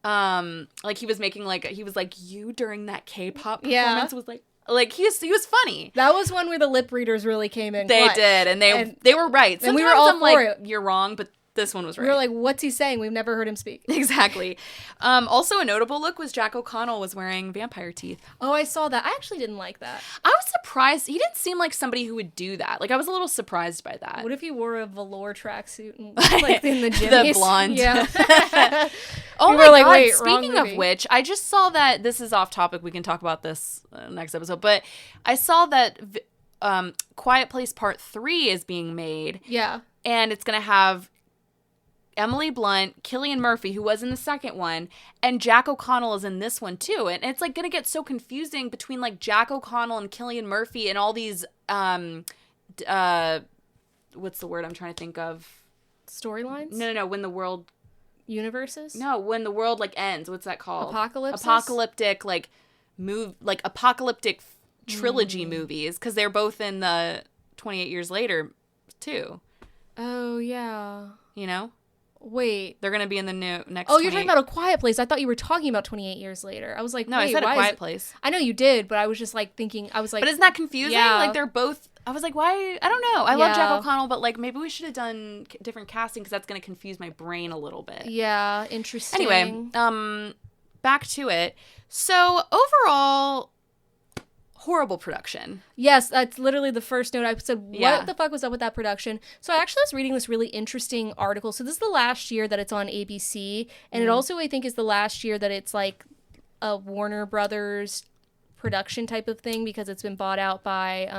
he was making like, he was like, you during that K-pop performance was like he was funny. That was one where the lip readers really came in. They did, and they were right. Sometimes and we were all I'm like, you're wrong, but this one was right. We were like, what's he saying? We've never heard him speak. Exactly. Also, a notable look was Jack O'Connell was wearing vampire teeth. Oh, I saw that. I actually didn't like that. I was surprised. He didn't seem like somebody who would do that. Like, I was a little surprised by that. What if he wore a velour tracksuit and like in the gym? The blonde. Yeah. Oh we my like, God. wait, Speaking of which, I just saw that, this is off topic. We can talk about this next episode. But I saw that Quiet Place Part 3 is being made. Yeah. And it's going to have Emily Blunt, Cillian Murphy, who was in the second one, and Jack O'Connell is in this one too. And it's like going to get so confusing between like Jack O'Connell and Cillian Murphy and all these what's the word I'm trying to think of? Storylines? No. When the world universes? No, when the world like ends. What's that called? Apocalyptic like apocalyptic trilogy movies, because they're both in the 28 Years Later too. Oh yeah. You know? Wait. They're going to be in the next Oh, you're talking about A Quiet Place. I thought you were talking about 28 Years Later. I was like, no, wait, I said A Quiet Place. I know you did, but I was just like thinking, I was like. But isn't that confusing? Yeah. Like they're both, I was like, why? I don't know. I love Jack O'Connell, but like maybe we should have done different casting because that's going to confuse my brain a little bit. Yeah, interesting. Anyway, back to it. So overall, horrible production. Yes, that's literally the first note I said. What the fuck was up with that production? So I actually was reading this really interesting article. So this is the last year that it's on ABC, and it also, I think, is the last year that it's like a Warner Brothers production type of thing because it's been bought out by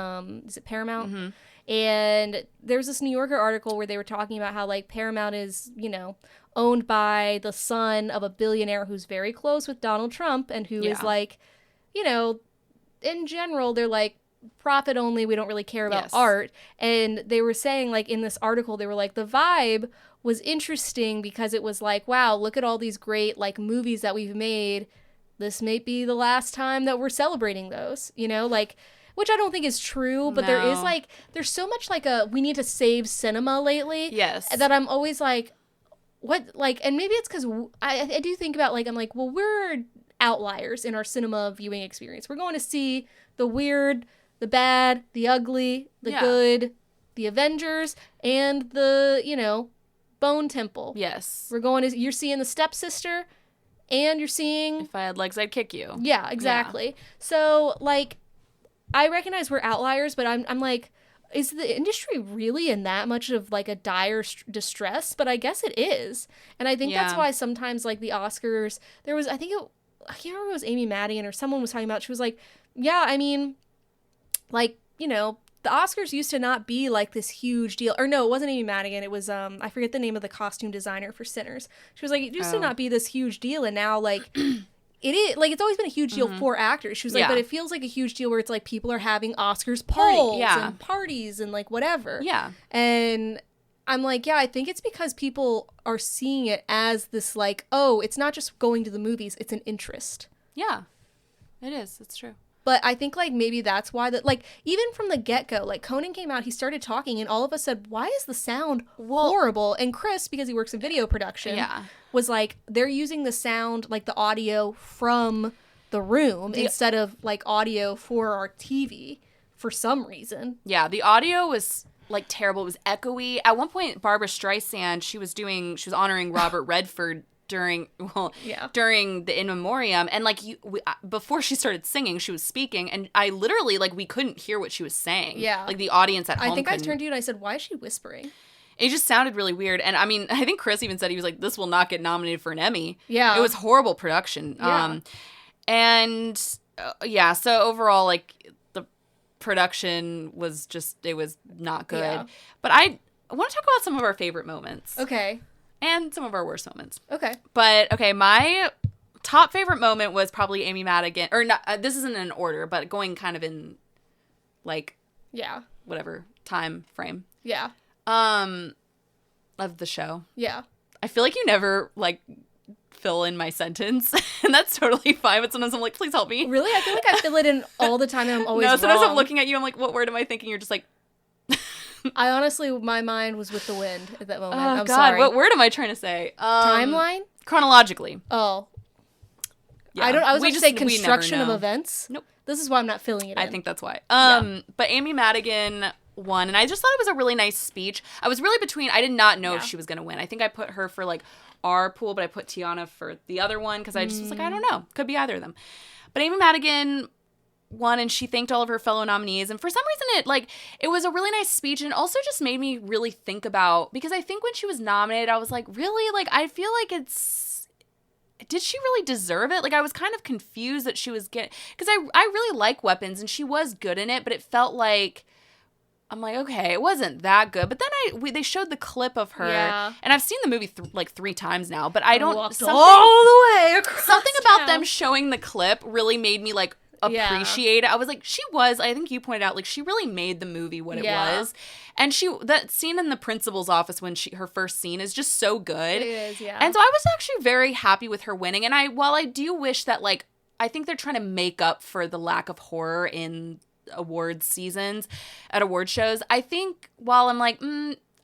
is it Paramount? Mm-hmm. And there's this New Yorker article where they were talking about how like Paramount is, you know, owned by the son of a billionaire who's very close with Donald Trump and who is like, you know, in general, they're like, profit only, we don't really care about art. And they were saying, like, in this article, they were like, the vibe was interesting because it was like, wow, look at all these great, like, movies that we've made. This may be the last time that we're celebrating those, you know? Like, which I don't think is true, but there is, like, there's so much, like, we need to save cinema lately. Yes. That I'm always like, what, like, and maybe it's because I do think about, like, I'm like, well, we're outliers in our cinema viewing experience. We're going to see the weird, the bad, the ugly, the good, the Avengers, and the, you know, Bone Temple. Yes. We're going to, you're seeing the Stepsister, and you're seeing... If I had legs, I'd kick you. Yeah, exactly. Yeah. So, like, I recognize we're outliers, but I'm like, is the industry really in that much of, like, a dire distress? But I guess it is. And I think that's why sometimes, like, the Oscars, there was, I can't remember if it was Amy Madigan or someone was talking about, she was like, yeah, I mean, like, you know, the Oscars used to not be like this huge deal. Or no, it wasn't Amy Madigan. It was, I forget the name of the costume designer for Sinners. She was like, it used to not be this huge deal. And now, like, it is, like, it's always been a huge deal for actors. She was like, but it feels like a huge deal where it's like people are having Oscars polls and parties and like whatever. Yeah. And I'm like, yeah, I think it's because people are seeing it as this, like, oh, it's not just going to the movies, it's an interest. Yeah, it is. It's true. But I think, like, maybe that's why that, like, even from the get-go, like, Conan came out, he started talking, and all of us said, why is the sound horrible? And Chris, because he works in video production, was like, they're using the sound, like, the audio from the room instead of, like, audio for our TV for some reason. Yeah, the audio was, like, terrible. It was echoey. At one point, Barbara Streisand, she was honoring Robert Redford during the In Memoriam, and like before she started singing, she was speaking, and I literally, like, we couldn't hear what she was saying. Yeah, like the audience at home. I think I turned to you and I said, "Why is she whispering?" It just sounded really weird, and I mean, I think Chris even said, he was like, "This will not get nominated for an Emmy." Yeah, it was horrible production. Yeah. So overall, like, the production was it was not good. Yeah. But I want to talk about some of our favorite moments. Okay. And some of our worst moments. Okay. But, okay, my top favorite moment was probably Amy Madigan. Or, not, this isn't in order, but going kind of in, like... Yeah. Whatever time frame. Yeah. Of the show. Yeah. I feel like you never, like, fill in my sentence. And that's totally fine. But sometimes I'm like, please help me. Really? I feel like I fill it in all the time and I'm always wrong. Sometimes I'm looking at you, I'm like, what word am I thinking? You're just like... I honestly, my mind was with the wind at that moment. I'm sorry. What word am I trying to say? Timeline? Chronologically. Oh. Yeah. I was going to say construction of events. Nope. This is why I'm not filling it in. I think that's why. But Amy Madigan won, and I just thought it was a really nice speech. I was really between, I did not know if she was going to win. I think I put her for, like, our pool, but I put Tiana for the other one, because I just was like, I don't know. Could be either of them. But Amy Madigan won, and she thanked all of her fellow nominees, and for some reason it was a really nice speech, and it also just made me really think about, because I think when she was nominated, I was like, really, like, I feel like did she really deserve it? Like, I was kind of confused that she was getting, because I really like Weapons, and she was good in it, but it felt like, I'm like, okay, it wasn't that good. But then they showed the clip of her, and I've seen the movie 3 times now, but I don't, all the way across something about them showing the clip really made me, like, appreciate it. I was like, I think you pointed out, like, she really made the movie what it was. And that scene in the principal's office when her first scene is just so good. It is, yeah. And so I was actually very happy with her winning. And while I do wish that, like, I think they're trying to make up for the lack of horror in awards seasons at award shows, I think while I'm like,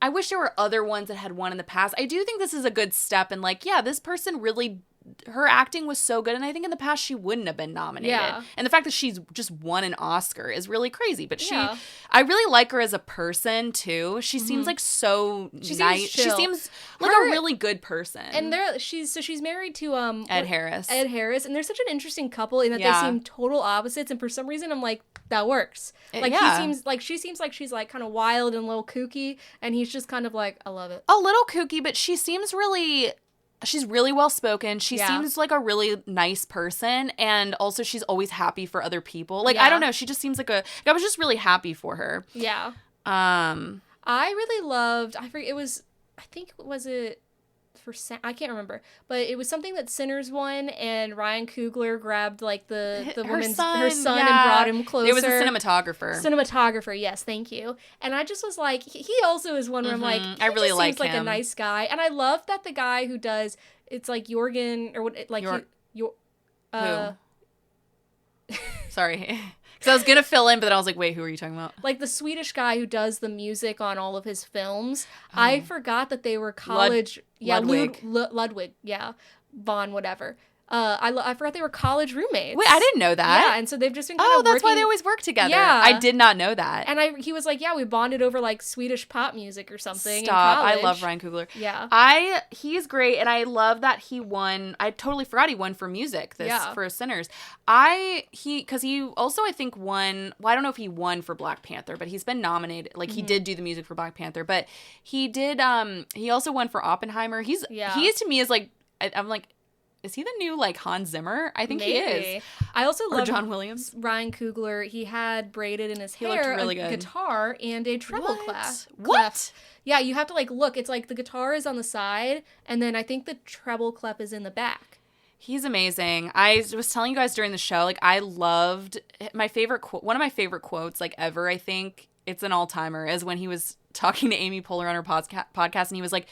I wish there were other ones that had won in the past, I do think this is a good step. And, like, yeah, this person really, her acting was so good, and I think in the past she wouldn't have been nominated. Yeah. And the fact that she's just won an Oscar is really crazy. But I really like her as a person too. She seems like so nice. She seems like a really good person. And she's married to Ed Harris. Ed Harris, and they're such an interesting couple in that they seem total opposites. And for some reason, I'm like, that works. Like she seems like she's like kind of wild and a little kooky, and he's just kind of like, I love it. A little kooky, but she seems really. She's really well-spoken. She seems like a really nice person. And also she's always happy for other people. Like, I don't know. She just seems like I was just really happy for her. Yeah. I really loved, I can't remember, but it was something that Sinners won, and Ryan Coogler grabbed, like, her son and brought him closer. It was a cinematographer. Yes, thank you. And I just was like, he also is one where I'm like, I really like him. Seems like a nice guy, and I love that the guy who does it's like Jorgen or what, like who? Sorry. Because I was going to fill in, but then I was like, wait, who are you talking about? Like the Swedish guy who does the music on all of his films. Oh. I forgot that they were college. Ludwig. Ludwig, yeah. Von whatever. I forgot they were college roommates. Wait, I didn't know that. Yeah, and so they've just been kind of working. Oh, that's why they always work together. Yeah. I did not know that. And he was like, yeah, we bonded over, like, Swedish pop music or something. Stop. I love Ryan Coogler. Yeah. He's great, and I love that he won. I totally forgot he won for music for Sinners. Because he also, I think, won, well, I don't know if he won for Black Panther, but he's been nominated. Like, he did do the music for Black Panther, but he did, he also won for Oppenheimer. He to me is, like, I'm like, is he the new, like, Hans Zimmer? I think he is. I also love John Williams. Ryan Coogler. He had braided in his hair looked really good. Guitar and a treble clef. What? Yeah, you have to, like, look. It's like the guitar is on the side, and then I think the treble clef is in the back. He's amazing. I was telling you guys during the show, like, I loved one of my favorite quotes, like, ever, I think. It's an all-timer, is when he was talking to Amy Poehler on her podcast, and he was like,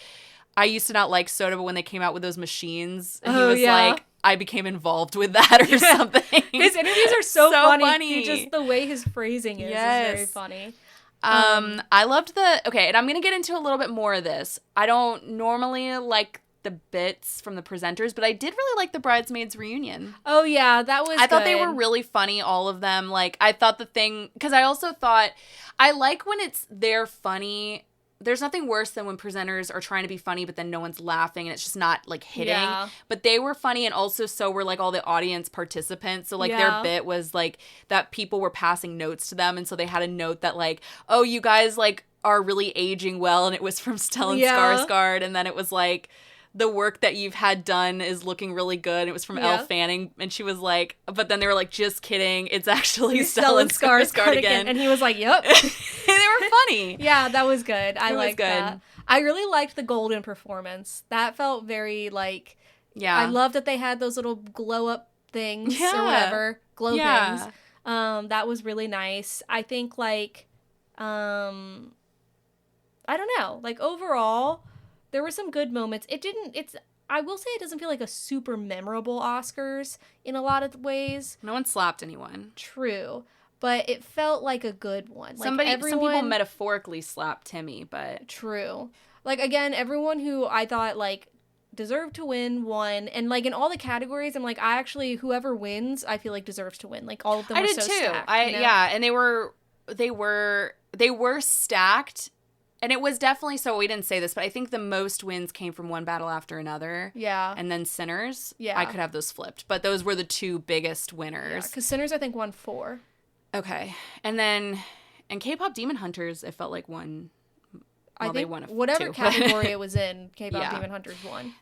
I used to not like soda, but when they came out with those machines, and he was like, I became involved with that or something. His interviews are so funny. Just the way his phrasing is very funny. I loved okay, and I'm going to get into a little bit more of this. I don't normally like the bits from the presenters, but I did really like the Bridesmaids reunion. Oh, yeah, that was I thought they were really funny, all of them. Like, I thought because I also thought, I like when they're funny. There's nothing worse than when presenters are trying to be funny, but then no one's laughing and it's just not, like, hitting. Yeah. But they were funny, and also so were, like, all the audience participants. So, like, their bit was, like, that people were passing notes to them, and so they had a note that, like, oh, you guys, like, are really aging well, and it was from Stellan Skarsgård, and then it was, like, the work that you've had done is looking really good. It was from Elle Fanning, and she was like, but then they were like, just kidding, it's actually Stellan Skarsgård again. And he was like, yep. They were funny. Yeah, that was good. I liked that. I really liked the golden performance. That felt very like, I love that they had those little glow up things or whatever, things. That was really nice. I think like, I don't know, like overall, there were some good moments. I will say it doesn't feel like a super memorable Oscars in a lot of ways. No one slapped anyone. True. But it felt like a good one. Some people metaphorically slapped Timmy, but... True. Like, again, everyone who I thought, like, deserved to win won. And, like, in all the categories, I'm like, whoever wins, I feel like deserves to win. Like, all of them were so stacked. I did too. Yeah, and they were stacked. And it was definitely, so we didn't say this, but I think the most wins came from One Battle After Another. Yeah. And then Sinners. Yeah. I could have those flipped. But those were the two biggest winners. Yeah, because Sinners, I think, won 4. Okay. And then, K-Pop Demon Hunters, it felt like won. Well, they won whatever category it was in, K-Pop Demon Hunters won.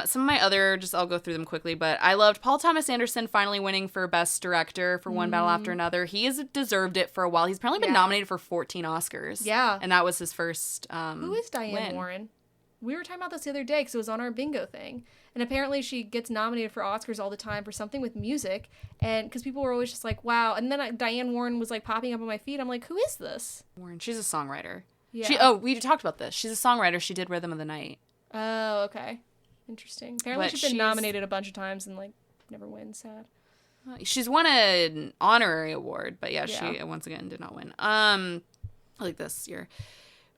Some of my other, I'll go through them quickly, but I loved Paul Thomas Anderson finally winning for Best Director for One Battle After Another. He has deserved it for a while. He's apparently been nominated for 14 Oscars. Yeah. And that was his first Who is Diane Warren? We were talking about this the other day because it was on our bingo thing. And apparently she gets nominated for Oscars all the time for something with music. And because people were always just like, wow. And then Diane Warren was like popping up on my feed. I'm like, who is this? Warren. She's a songwriter. Yeah. We talked about this. She's a songwriter. She did Rhythm of the Night. Oh, okay. Interesting. Apparently she's been nominated a bunch of times and, like, never wins. Sad. She's won an honorary award, but she, once again, did not win. Like this year.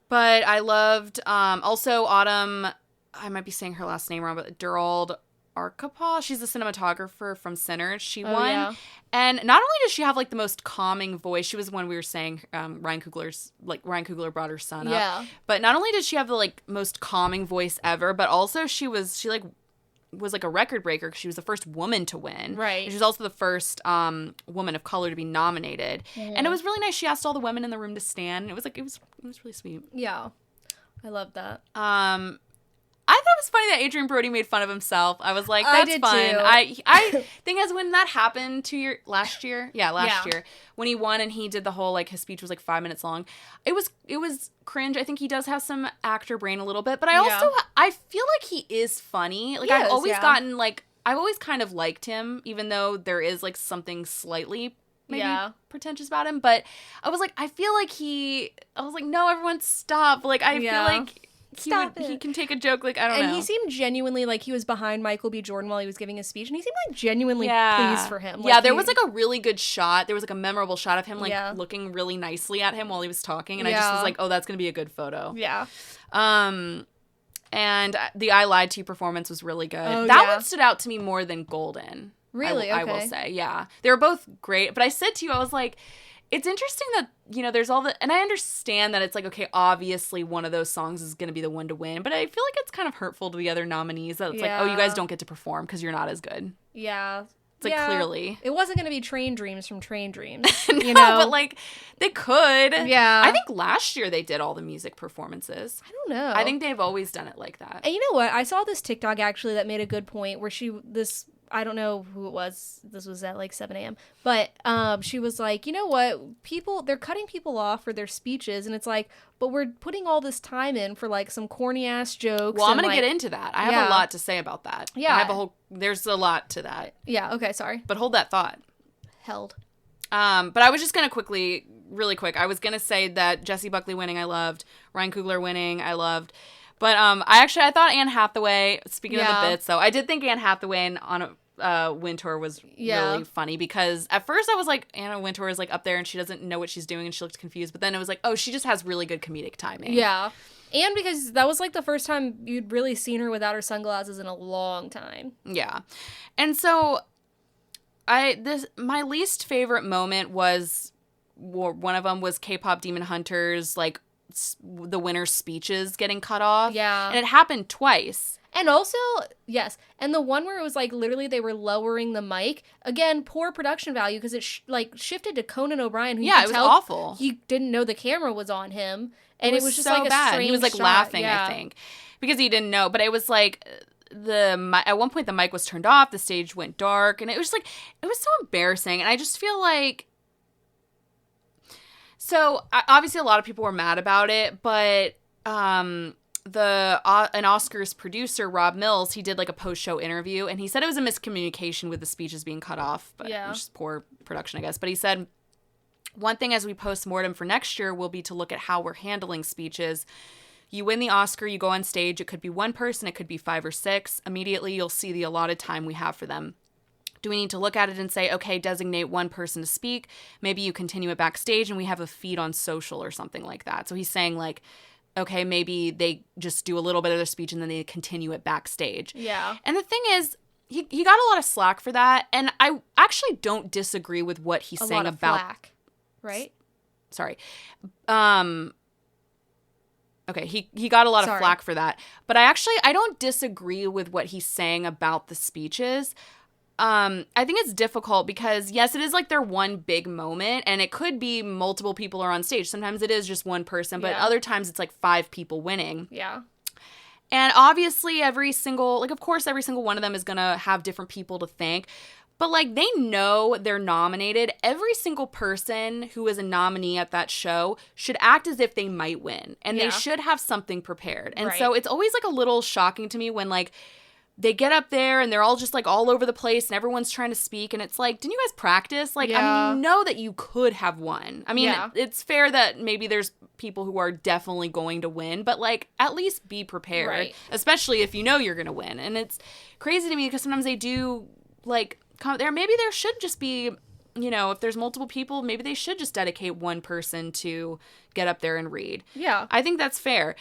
But I loved, also Autumn, I might be saying her last name wrong, but Durald Arkapaw. She's the cinematographer from Sinners. She won. Yeah. And not only does she have like the most calming voice, she was the one we were saying, Ryan Coogler brought her son up. But not only did she have the like most calming voice ever, but also she was like a record breaker because she was the first woman to win. Right. And she was also the first woman of color to be nominated. Mm. And it was really nice. She asked all the women in the room to stand. And it was really sweet. Yeah. I love that. I thought it was funny that Adrian Brody made fun of himself. I was like, that's fun. Too. I think as when that happened last year, when he won and he did the whole, like, his speech was like 5 minutes long. It was cringe. I think he does have some actor brain a little bit, but I feel like he is funny. Like, I've always gotten, like, I've always kind of liked him, even though there is, like, something slightly maybe pretentious about him. But I was like, no, everyone stop. Like, I feel like... He can take a joke, like, I don't know. And he seemed genuinely like he was behind Michael B. Jordan while he was giving his speech, and he seemed like genuinely pleased for him. Like, there was like a really good shot. There was like a memorable shot of him like looking really nicely at him while he was talking, and I just was like, oh, that's gonna be a good photo. Yeah. And the I Lied to You performance was really good. Oh, that one stood out to me more than Golden. Really? I will say, yeah. They were both great, but I said to you, I was like, it's interesting that, you know, there's all the... And I understand that it's like, okay, obviously one of those songs is going to be the one to win. But I feel like it's kind of hurtful to the other nominees that it's like, oh, you guys don't get to perform because you're not as good. Yeah. It's like, clearly. It wasn't going to be Train Dreams from Train Dreams. No, but like, they could. Yeah. I think last year they did all the music performances. I don't know. I think they've always done it like that. And you know what? I saw this TikTok actually that made a good point where I don't know who it was. This was at like 7 a.m. But she was like, you know what? They're cutting people off for their speeches. And it's like, but we're putting all this time in for like some corny ass jokes. Well, I'm going to get into that. I have a lot to say about that. Yeah. There's a lot to that. Yeah. Okay. Sorry. But hold that thought. Held. But I was just going to really quick, I was going to say that Jessie Buckley winning, I loved. Ryan Coogler winning, I loved. But I thought Anne Hathaway, speaking of the bits, though, I did think Anne Hathaway on Wintour was really funny, because at first I was like, Anna Wintour is like up there and she doesn't know what she's doing and she looks confused. But then it was like, oh, she just has really good comedic timing. Yeah. And because that was like the first time you'd really seen her without her sunglasses in a long time. Yeah. And so my least favorite moment was, one of them was K-pop Demon Hunters, like the winner's speeches getting cut off. Yeah. And it happened twice. And also, yes, and the one where it was like literally they were lowering the mic, again, poor production value, because it shifted to Conan O'Brien, who it was awful. He didn't know the camera was on him, and it was just so like a bad. strange He was like shot. laughing, I think, because he didn't know. But it was like at one point the mic was turned off, the stage went dark, and it was like, it was so embarrassing. And I just feel like, so obviously a lot of people were mad about it, but an Oscars producer, Rob Mills, he did like a post-show interview, and he said it was a miscommunication with the speeches being cut off, but it was just poor production, I guess. But he said, one thing as we post-mortem for next year will be to look at how we're handling speeches. You win the Oscar, you go on stage, it could be one person, it could be 5 or 6. Immediately you'll see the allotted time we have for them. Do we need to look at it and say, okay, designate one person to speak? Maybe you continue it backstage and we have a feed on social or something like that. So he's saying like, okay, maybe they just do a little bit of their speech and then they continue it backstage. Yeah. And the thing is, he got a lot of slack for that. And I actually don't disagree with what he's saying about... flack, right? Sorry. Okay, he got a lot of flack for that. But I don't disagree with what he's saying about the speeches. I think it's difficult because, yes, it is like their one big moment, and it could be multiple people are on stage. Sometimes it is just one person, but other times it's like 5 people winning. Yeah. And obviously every single one of them is going to have different people to thank. But, like, they know they're nominated. Every single person who is a nominee at that show should act as if they might win. And they should have something prepared. And so it's always, like, a little shocking to me when, like, they get up there and they're all just like all over the place and everyone's trying to speak. And it's like, didn't you guys practice? Like, I mean, you know that you could have won. I mean, it's fair that maybe there's people who are definitely going to win, but like, at least be prepared, especially if you know you're going to win. And it's crazy to me because sometimes they do like maybe there should just be, you know, if there's multiple people, maybe they should just dedicate one person to get up there and read. Yeah. I think that's fair.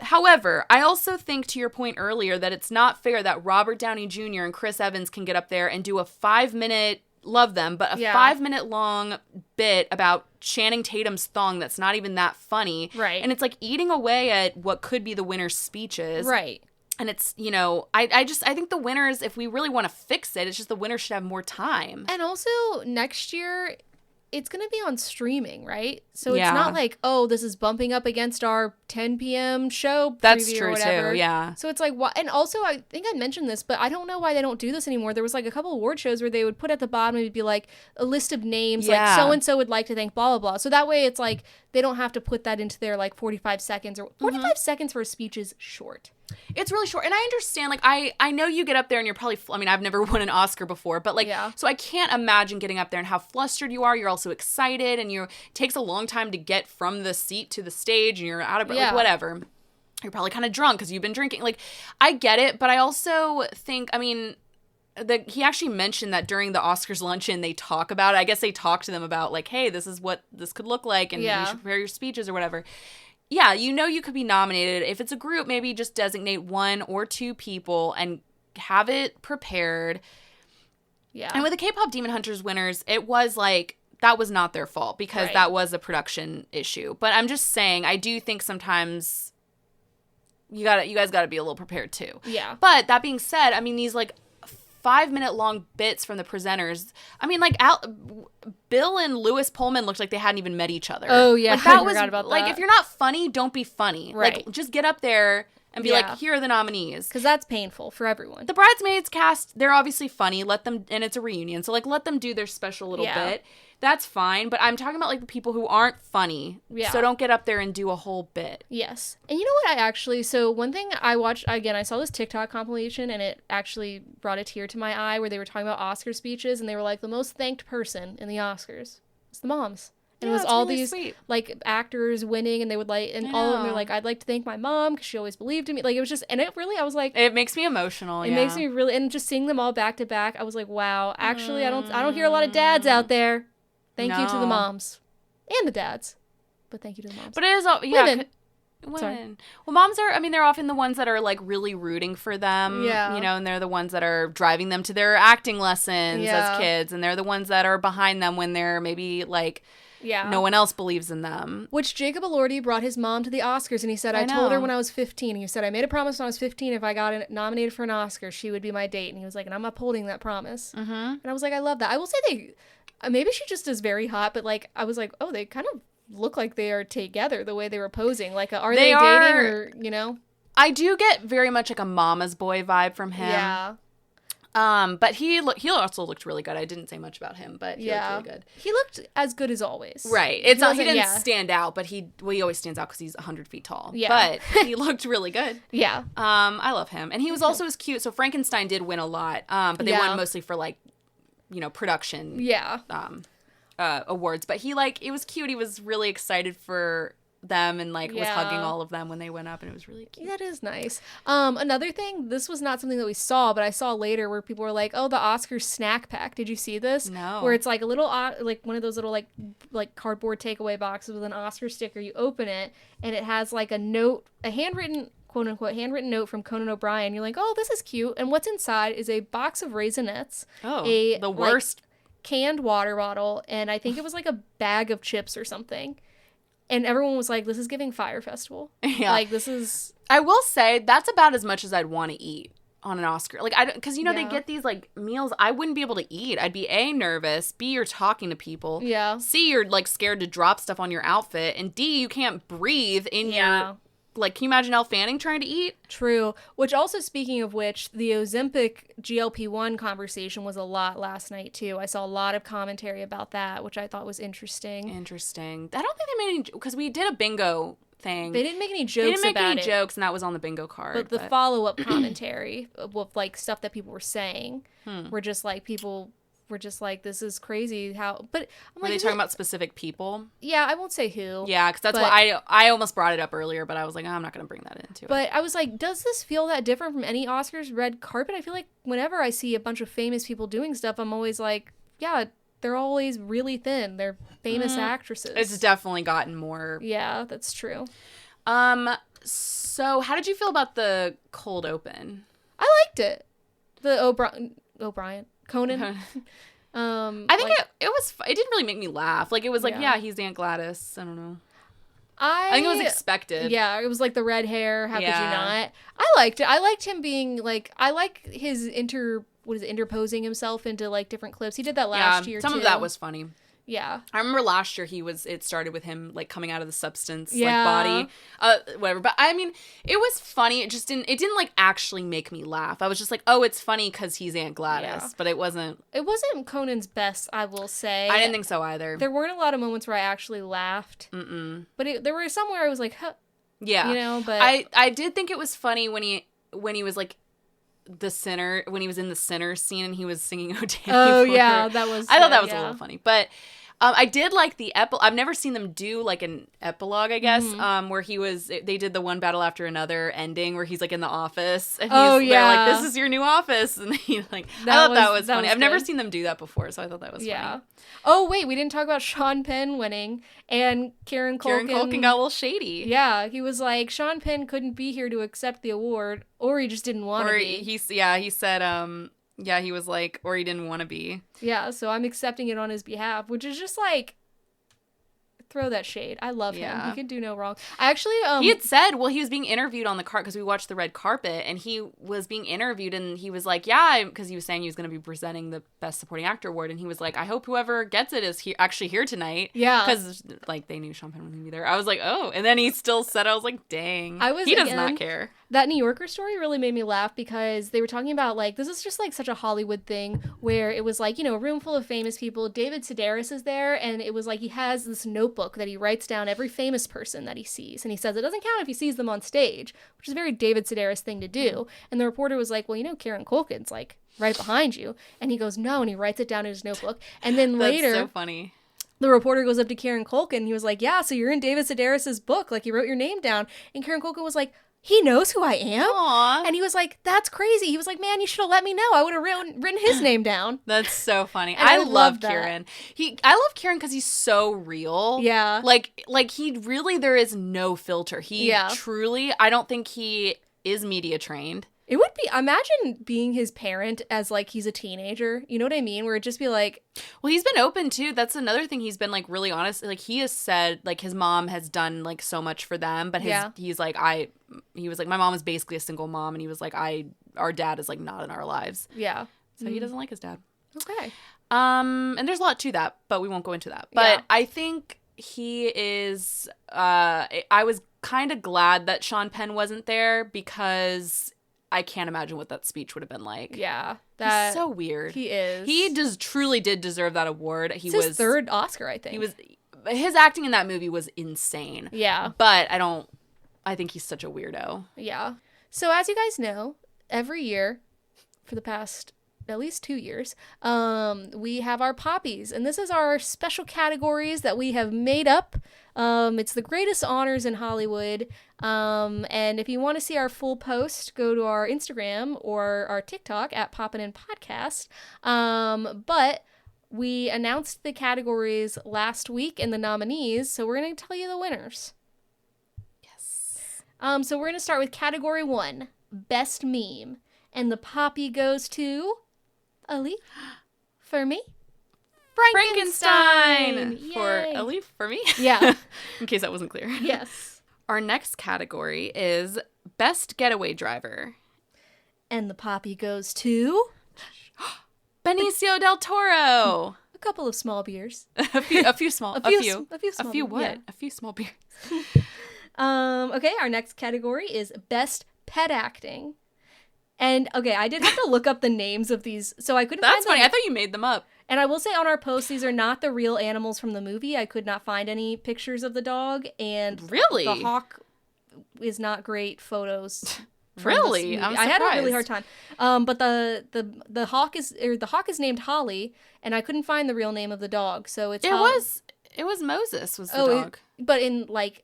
However, I also think, to your point earlier, that it's not fair that Robert Downey Jr. and Chris Evans can get up there and do a 5-minute, love them, but a 5-minute long bit about Channing Tatum's thong that's not even that funny. Right. And it's like eating away at what could be the winner's speeches. Right. And it's, you know, I think the winners, if we really want to fix it, it's just the winners should have more time. And also, next year, it's going to be on streaming, right? So it's not like, oh, this is bumping up against our 10 p.m. show preview. That's true, or whatever. Too, yeah. So it's like, and also, I think I mentioned this, but I don't know why they don't do this anymore. There was like a couple award shows where they would put at the bottom, it would be like a list of names, like so-and-so would like to thank blah, blah, blah. So that way it's like, they don't have to put that into their like 45 seconds or 45 seconds for a speech is short. It's really short. And I understand, like, I know you get up there and you're probably, I mean, I've never won an Oscar before, but, like, so I can't imagine getting up there and how flustered you are. You're also excited, and it takes a long time to get from the seat to the stage, and you're out of breath, like, whatever. You're probably kind of drunk because you've been drinking. Like, I get it, but I also think, I mean, he actually mentioned that during the Oscars luncheon, they talk about it. I guess they talk to them about, like, hey, this is what this could look like, and you should prepare your speeches or whatever. Yeah, you know you could be nominated. If it's a group, maybe just designate 1 or 2 people and have it prepared. Yeah. And with the K-pop Demon Hunters winners, it was like, that was not their fault because that was a production issue. But I'm just saying, I do think sometimes you guys got to be a little prepared too. Yeah. But that being said, I mean, these like 5-minute long bits from the presenters. I mean, like Bill and Louis Pullman looked like they hadn't even met each other. Oh yeah, like, I forgot about that. Like, if you're not funny, don't be funny. Right. Like, just get up there and be like, here are the nominees. Because that's painful for everyone. The Bridesmaids cast, they're obviously funny. Let them, and it's a reunion, so like let them do their special little bit. That's fine, but I'm talking about like the people who aren't funny. Yeah. So don't get up there and do a whole bit. Yes. And you know what, so one thing I watched, again, I saw this TikTok compilation and it actually brought a tear to my eye where they were talking about Oscar speeches and they were like, the most thanked person in the Oscars is the moms. And it was all really these sweet, like actors winning and they would like, and all of them were like, I'd like to thank my mom because she always believed in me. Like it was just, and it really, I was like, it makes me emotional. It makes me really, and just seeing them all back to back, I was like, wow, actually, I don't hear a lot of dads out there. Thank you to the moms and the dads, but thank you to the moms. But it is, women. Well, moms are, I mean, they're often the ones that are like really rooting for them, you know, and they're the ones that are driving them to their acting lessons as kids, and they're the ones that are behind them when they're maybe like, no one else believes in them. Which Jacob Elordi brought his mom to the Oscars, and he said, I told her when I was 15, he said, I made a promise when I was 15, if I got nominated for an Oscar, she would be my date, and he was like, and I'm upholding that promise. And I was like, I love that. I will say maybe she just is very hot, but like, I was like, oh, they kind of look like they are together the way they were posing. Like, are they dating or, you know? I do get very much like a mama's boy vibe from him. Yeah. But he also looked really good. I didn't say much about him, but he looked really good. He looked as good as always. Right. He didn't stand out, but he always stands out because he's 100 feet tall. Yeah. But he looked really good. Yeah. I love him. And he was also as cute. So Frankenstein did win a lot, but they won mostly for like, you know, production. Yeah. Awards. But it was cute. He was really excited for them and like was hugging all of them when they went up, and it was really cute. That is nice. Another thing, this was not something that we saw, but I saw later where people were like, oh, the Oscars snack pack. Did you see this? No. Where it's like a little like one of those little like cardboard takeaway boxes with an Oscar sticker. You open it and it has like a note, a handwritten, quote unquote, handwritten note from Conan O'Brien. You're like, oh, this is cute. And what's inside is a box of Raisinets. Oh, the worst. Canned water bottle, and I think it was like a bag of chips or something. And everyone was like, this is giving Fire Festival. Yeah. Like, this is... I will say, that's about as much as I'd want to eat on an Oscar. Like, because, you know, they get these, like, meals I wouldn't be able to eat. I'd be, A, nervous. B, you're talking to people. Yeah. C, you're, like, scared to drop stuff on your outfit. And D, you can't breathe in your... Like, can you imagine Elle Fanning trying to eat? True. Which also, speaking of which, the Ozempic GLP-1 conversation was a lot last night, too. I saw a lot of commentary about that, which I thought was interesting. I don't think they made any... Because we did a bingo thing. They didn't make any jokes about it. Jokes, and that was on the bingo card. But the follow-up commentary with, like, stuff that people were saying were just, like, people... We're just like, this is crazy. How? But I'm were they talking about specific people? Yeah, I won't say who. Yeah, because that's why I almost brought it up earlier, but I was like, oh, I'm not going to bring that into it. But I was like, does this feel that different from any Oscars red carpet? I feel like whenever I see a bunch of famous people doing stuff, I'm always like, yeah, they're always really thin. They're famous actresses. It's definitely gotten more. Yeah, that's true. So how did you feel about the cold open? I liked it. The O'Brien. Conan. I think it didn't really make me laugh. Like, it was like, he's Aunt Gladys. I don't know. I think it was expected. Yeah, it was like the red hair. How could you not? I liked it. I liked him being like, I like his interposing himself into like different clips. He did that last year too. Some of that was funny. Yeah. I remember last year it started with him like coming out of the substance like body. Whatever. But I mean, it was funny. It didn't like actually make me laugh. I was just like, oh, it's funny because he's Aunt Gladys. Yeah. But it wasn't Conan's best, I will say. I didn't think so either. There weren't a lot of moments where I actually laughed. But there were some where I was like, huh. Yeah. You know, but I did think it was funny when he was like the sinner, when he was in the sinner scene and he was singing "Oh Danny." Oh yeah, that was. I thought that was a little funny, but I did like the I've never seen them do like an epilogue, I guess, where they did the one battle after another ending where he's like in the office and they're like, this is your new office, and he like I thought that was funny. I've never seen them do that before, so I thought that was funny. Oh wait, we didn't talk about Sean Penn winning and Kieran Culkin. Got a little shady. Yeah, he was like, Sean Penn couldn't be here to accept the award, or he just didn't want to be. He said he was like, or he didn't want to be. Yeah, so I'm accepting it on his behalf, which is just like, throw that shade. I love him. Yeah. He can do no wrong. I actually he had said, well, he was being interviewed on the cart because we watched the red carpet, and he was being interviewed, and he was like, yeah, because he was saying he was going to be presenting the Best Supporting Actor award, and he was like, I hope whoever gets it is actually here tonight. Yeah. Because like they knew Sean Penn was going to be there. I was like, oh, and then he still said, I was like, dang, he does not care. That New Yorker story really made me laugh because they were talking about, like, this is just, like, such a Hollywood thing where it was, like, you know, a room full of famous people. David Sedaris is there, and it was, like, he has this notebook that he writes down every famous person that he sees. And he says it doesn't count if he sees them on stage, which is a very David Sedaris thing to do. And the reporter was like, well, you know, Kieran Culkin's, like, right behind you. And he goes, no, and he writes it down in his notebook. And then later... That's so funny. The reporter goes up to Kieran Culkin, and he was like, yeah, so you're in David Sedaris' book. Like, he wrote your name down. And Kieran Culkin was like, he knows who I am? Aww. And he was like, that's crazy. He was like, man, you should have let me know. I would have written his name down. That's so funny. And I love that. Kieran. I love Kieran because he's so real. Yeah. Like he really, there is no filter. He truly, I don't think he is media trained. It would be, imagine being his parent as, like, he's a teenager. You know what I mean? Where it'd just be like... Well, he's been open, too. That's another thing. He's been, like, really honest. Like, he has said, like, his mom has done, like, so much for them. But he's like, he was like, my mom is basically a single mom. And he was like, our dad is, like, not in our lives. Yeah. So he doesn't like his dad. Okay. And there's a lot to that, but we won't go into that. But I think he is, I was kind of glad that Sean Penn wasn't there because... I can't imagine what that speech would have been like. Yeah. He's so weird. He is. He truly did deserve that award. It's his third Oscar, I think. His acting in that movie was insane. Yeah. But I think he's such a weirdo. Yeah. So as you guys know, every year for the past at least 2 years, we have our Poppies. And this is our special categories that we have made up. It's the greatest honors in Hollywood. And if you want to see our full post, go to our Instagram or our TikTok at Poppin' and Podcast. But we announced the categories last week and the nominees, so we're going to tell you the winners. Yes. So we're going to start with category 1, Best Meme. And the Poppy goes to... Ali? For me? Frankenstein! Yay. For Ali? For me? Yeah. In case that wasn't clear. Yes. Our next category is Best Getaway Driver. And the Poppy goes to... Benicio del Toro! A couple of small beers. A few small. A few what? Yeah. A few small beers. Okay, our next category is Best Pet Acting. And, okay, I did have to look up the names of these, so I couldn't find them. That's funny. I thought you made them up. And I will say on our post, these are not the real animals from the movie. I could not find any pictures of the dog, and really? The hawk is not great photos. Really? I'm surprised. I had a really hard time. But the hawk is named Holly, and I couldn't find the real name of the dog. So it was Moses was the dog. But in like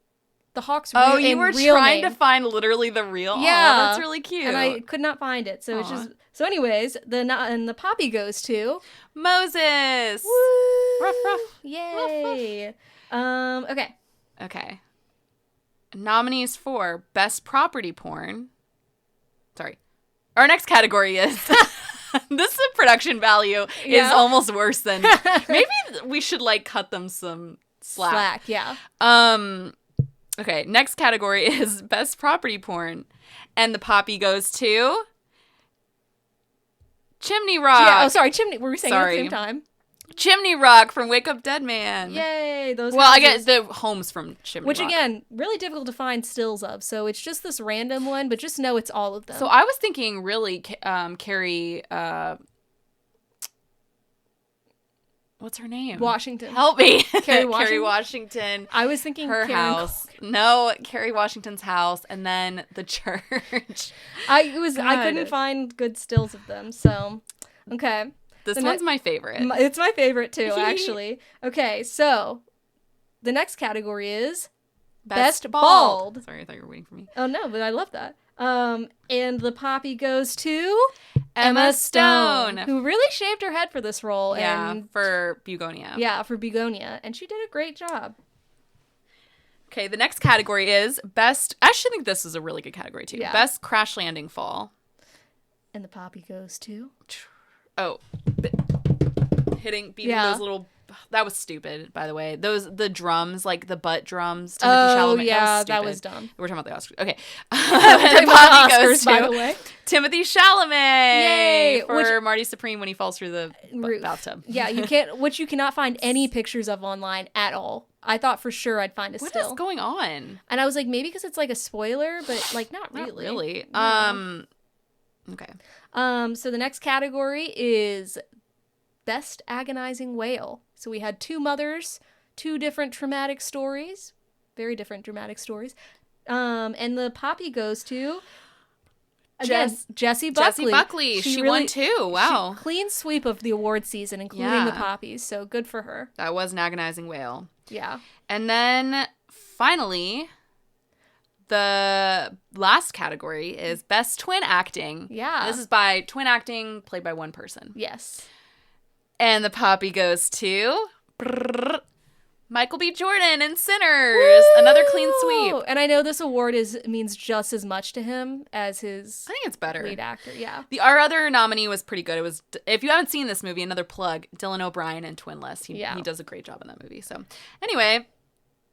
the hawk's you were trying to find literally the real. Yeah, oh, that's really cute. And I could not find it. So it's just anyways, the Poppy goes to Moses. Woo! Ruff ruff. Yay. Ruff, ruff. Okay. Nominees for Best Property Porn. Sorry. Our next category is this production value is almost worse than maybe we should like cut them some slack. Yeah. Okay, next category is Best Property Porn. And the Poppy goes to Chimney Rock. Yeah, oh sorry, Chimney. Were we saying it at the same time? Chimney Rock from Wake Up Dead Man. Yay, those Well, I guess the homes from Chimney Rock. Which, again, really difficult to find stills of. So it's just this random one, but just know it's all of them. So I was thinking really Carrie... what's her name? Washington. Help me. Carrie Washington. Carrie Washington. I was thinking her house. No, Carrie Washington's house, and then the church. I couldn't find good stills of them. So, okay. This one's my favorite. It's my favorite too, actually. Okay, so the next category is Best Bald. Sorry, I thought you were waiting for me. Oh no, but I love that. And the Poppy goes to Emma Stone, who really shaved her head for this role. Yeah, and for Begonia. Yeah, for Begonia, and she did a great job. Okay, the next category is Best... I actually think this is a really good category, too. Yeah. Best Crash Landing Fall. And the Poppy goes to... Oh. Beating those little That was stupid, by the way. The drums, like the butt drums. Timothy Chalamet. Yeah, that was dumb. We're talking about the Oscars. Okay. Talking about Oscars, by the way. Timothy Chalamet. Yay! For Marty Supreme when he falls through the bathtub. Yeah, you cannot find any pictures of online at all. I thought for sure I'd find a still. What is going on? And I was like, maybe because it's like a spoiler, but like not really. Not really. Yeah. Okay. So the next category is Best Agonizing Wail. So we had two mothers, two different traumatic stories, very different dramatic stories. And the Poppy goes to Jessie Buckley. Jessie Buckley. She won too. Wow. Clean sweep of the award season, including the Poppies. So good for her. That was an agonizing wail. Yeah. And then finally, the last category is Best Twin Acting. Yeah. This is by twin acting played by one person. Yes. And the Poppy goes to Michael B. Jordan in Sinners. Woo! Another clean sweep. And I know this award means just as much to him as his I think it's better. lead actor. Yeah. Our other nominee was pretty good. It was, if you haven't seen this movie, another plug, Dylan O'Brien in Twinless. He does a great job in that movie. So anyway,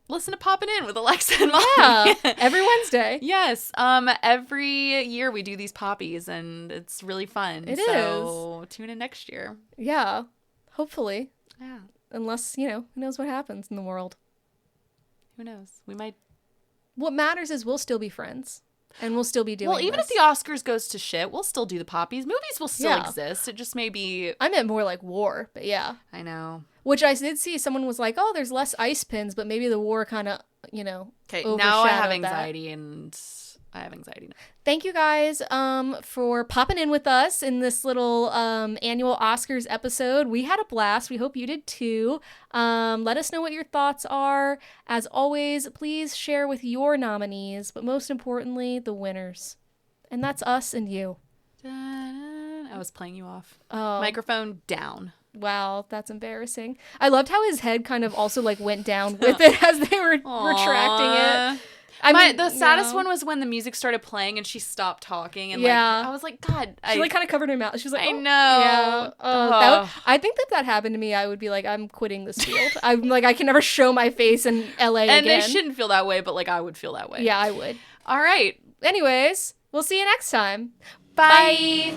listen to Poppin' In with Alexa and Molly. Yeah, every Wednesday. Yes. Every year we do these poppies and it's really fun. So tune in next year. Yeah. Hopefully. Yeah. Unless, who knows what happens in the world. Who knows? We might. What matters is we'll still be friends. And we'll still be doing even if the Oscars goes to shit, we'll still do the poppies. Movies will still exist. It just may be. I meant more like war, but yeah. I know. Which I did see someone was like, oh, there's less ice pins, but maybe the war kind of, Okay, now I have anxiety and I have anxiety now. Thank you guys for popping in with us in this little annual Oscars episode. We had a blast. We hope you did too. Let us know what your thoughts are. As always, please share with your nominees, but most importantly, the winners. And that's us and you. I was playing you off. Oh. Microphone down. Wow, that's embarrassing. I loved how his head kind of also like went down with it as they were retracting it. The saddest one was when the music started playing and she stopped talking and I was like, God, she like kind of covered her mouth. She was like, I know. Yeah. I think that happened to me. I would be like, I'm quitting this field. I'm like, I can never show my face in LA again. And they shouldn't feel that way, but like I would feel that way. Yeah, I would. All right. Anyways, we'll see you next time. Bye.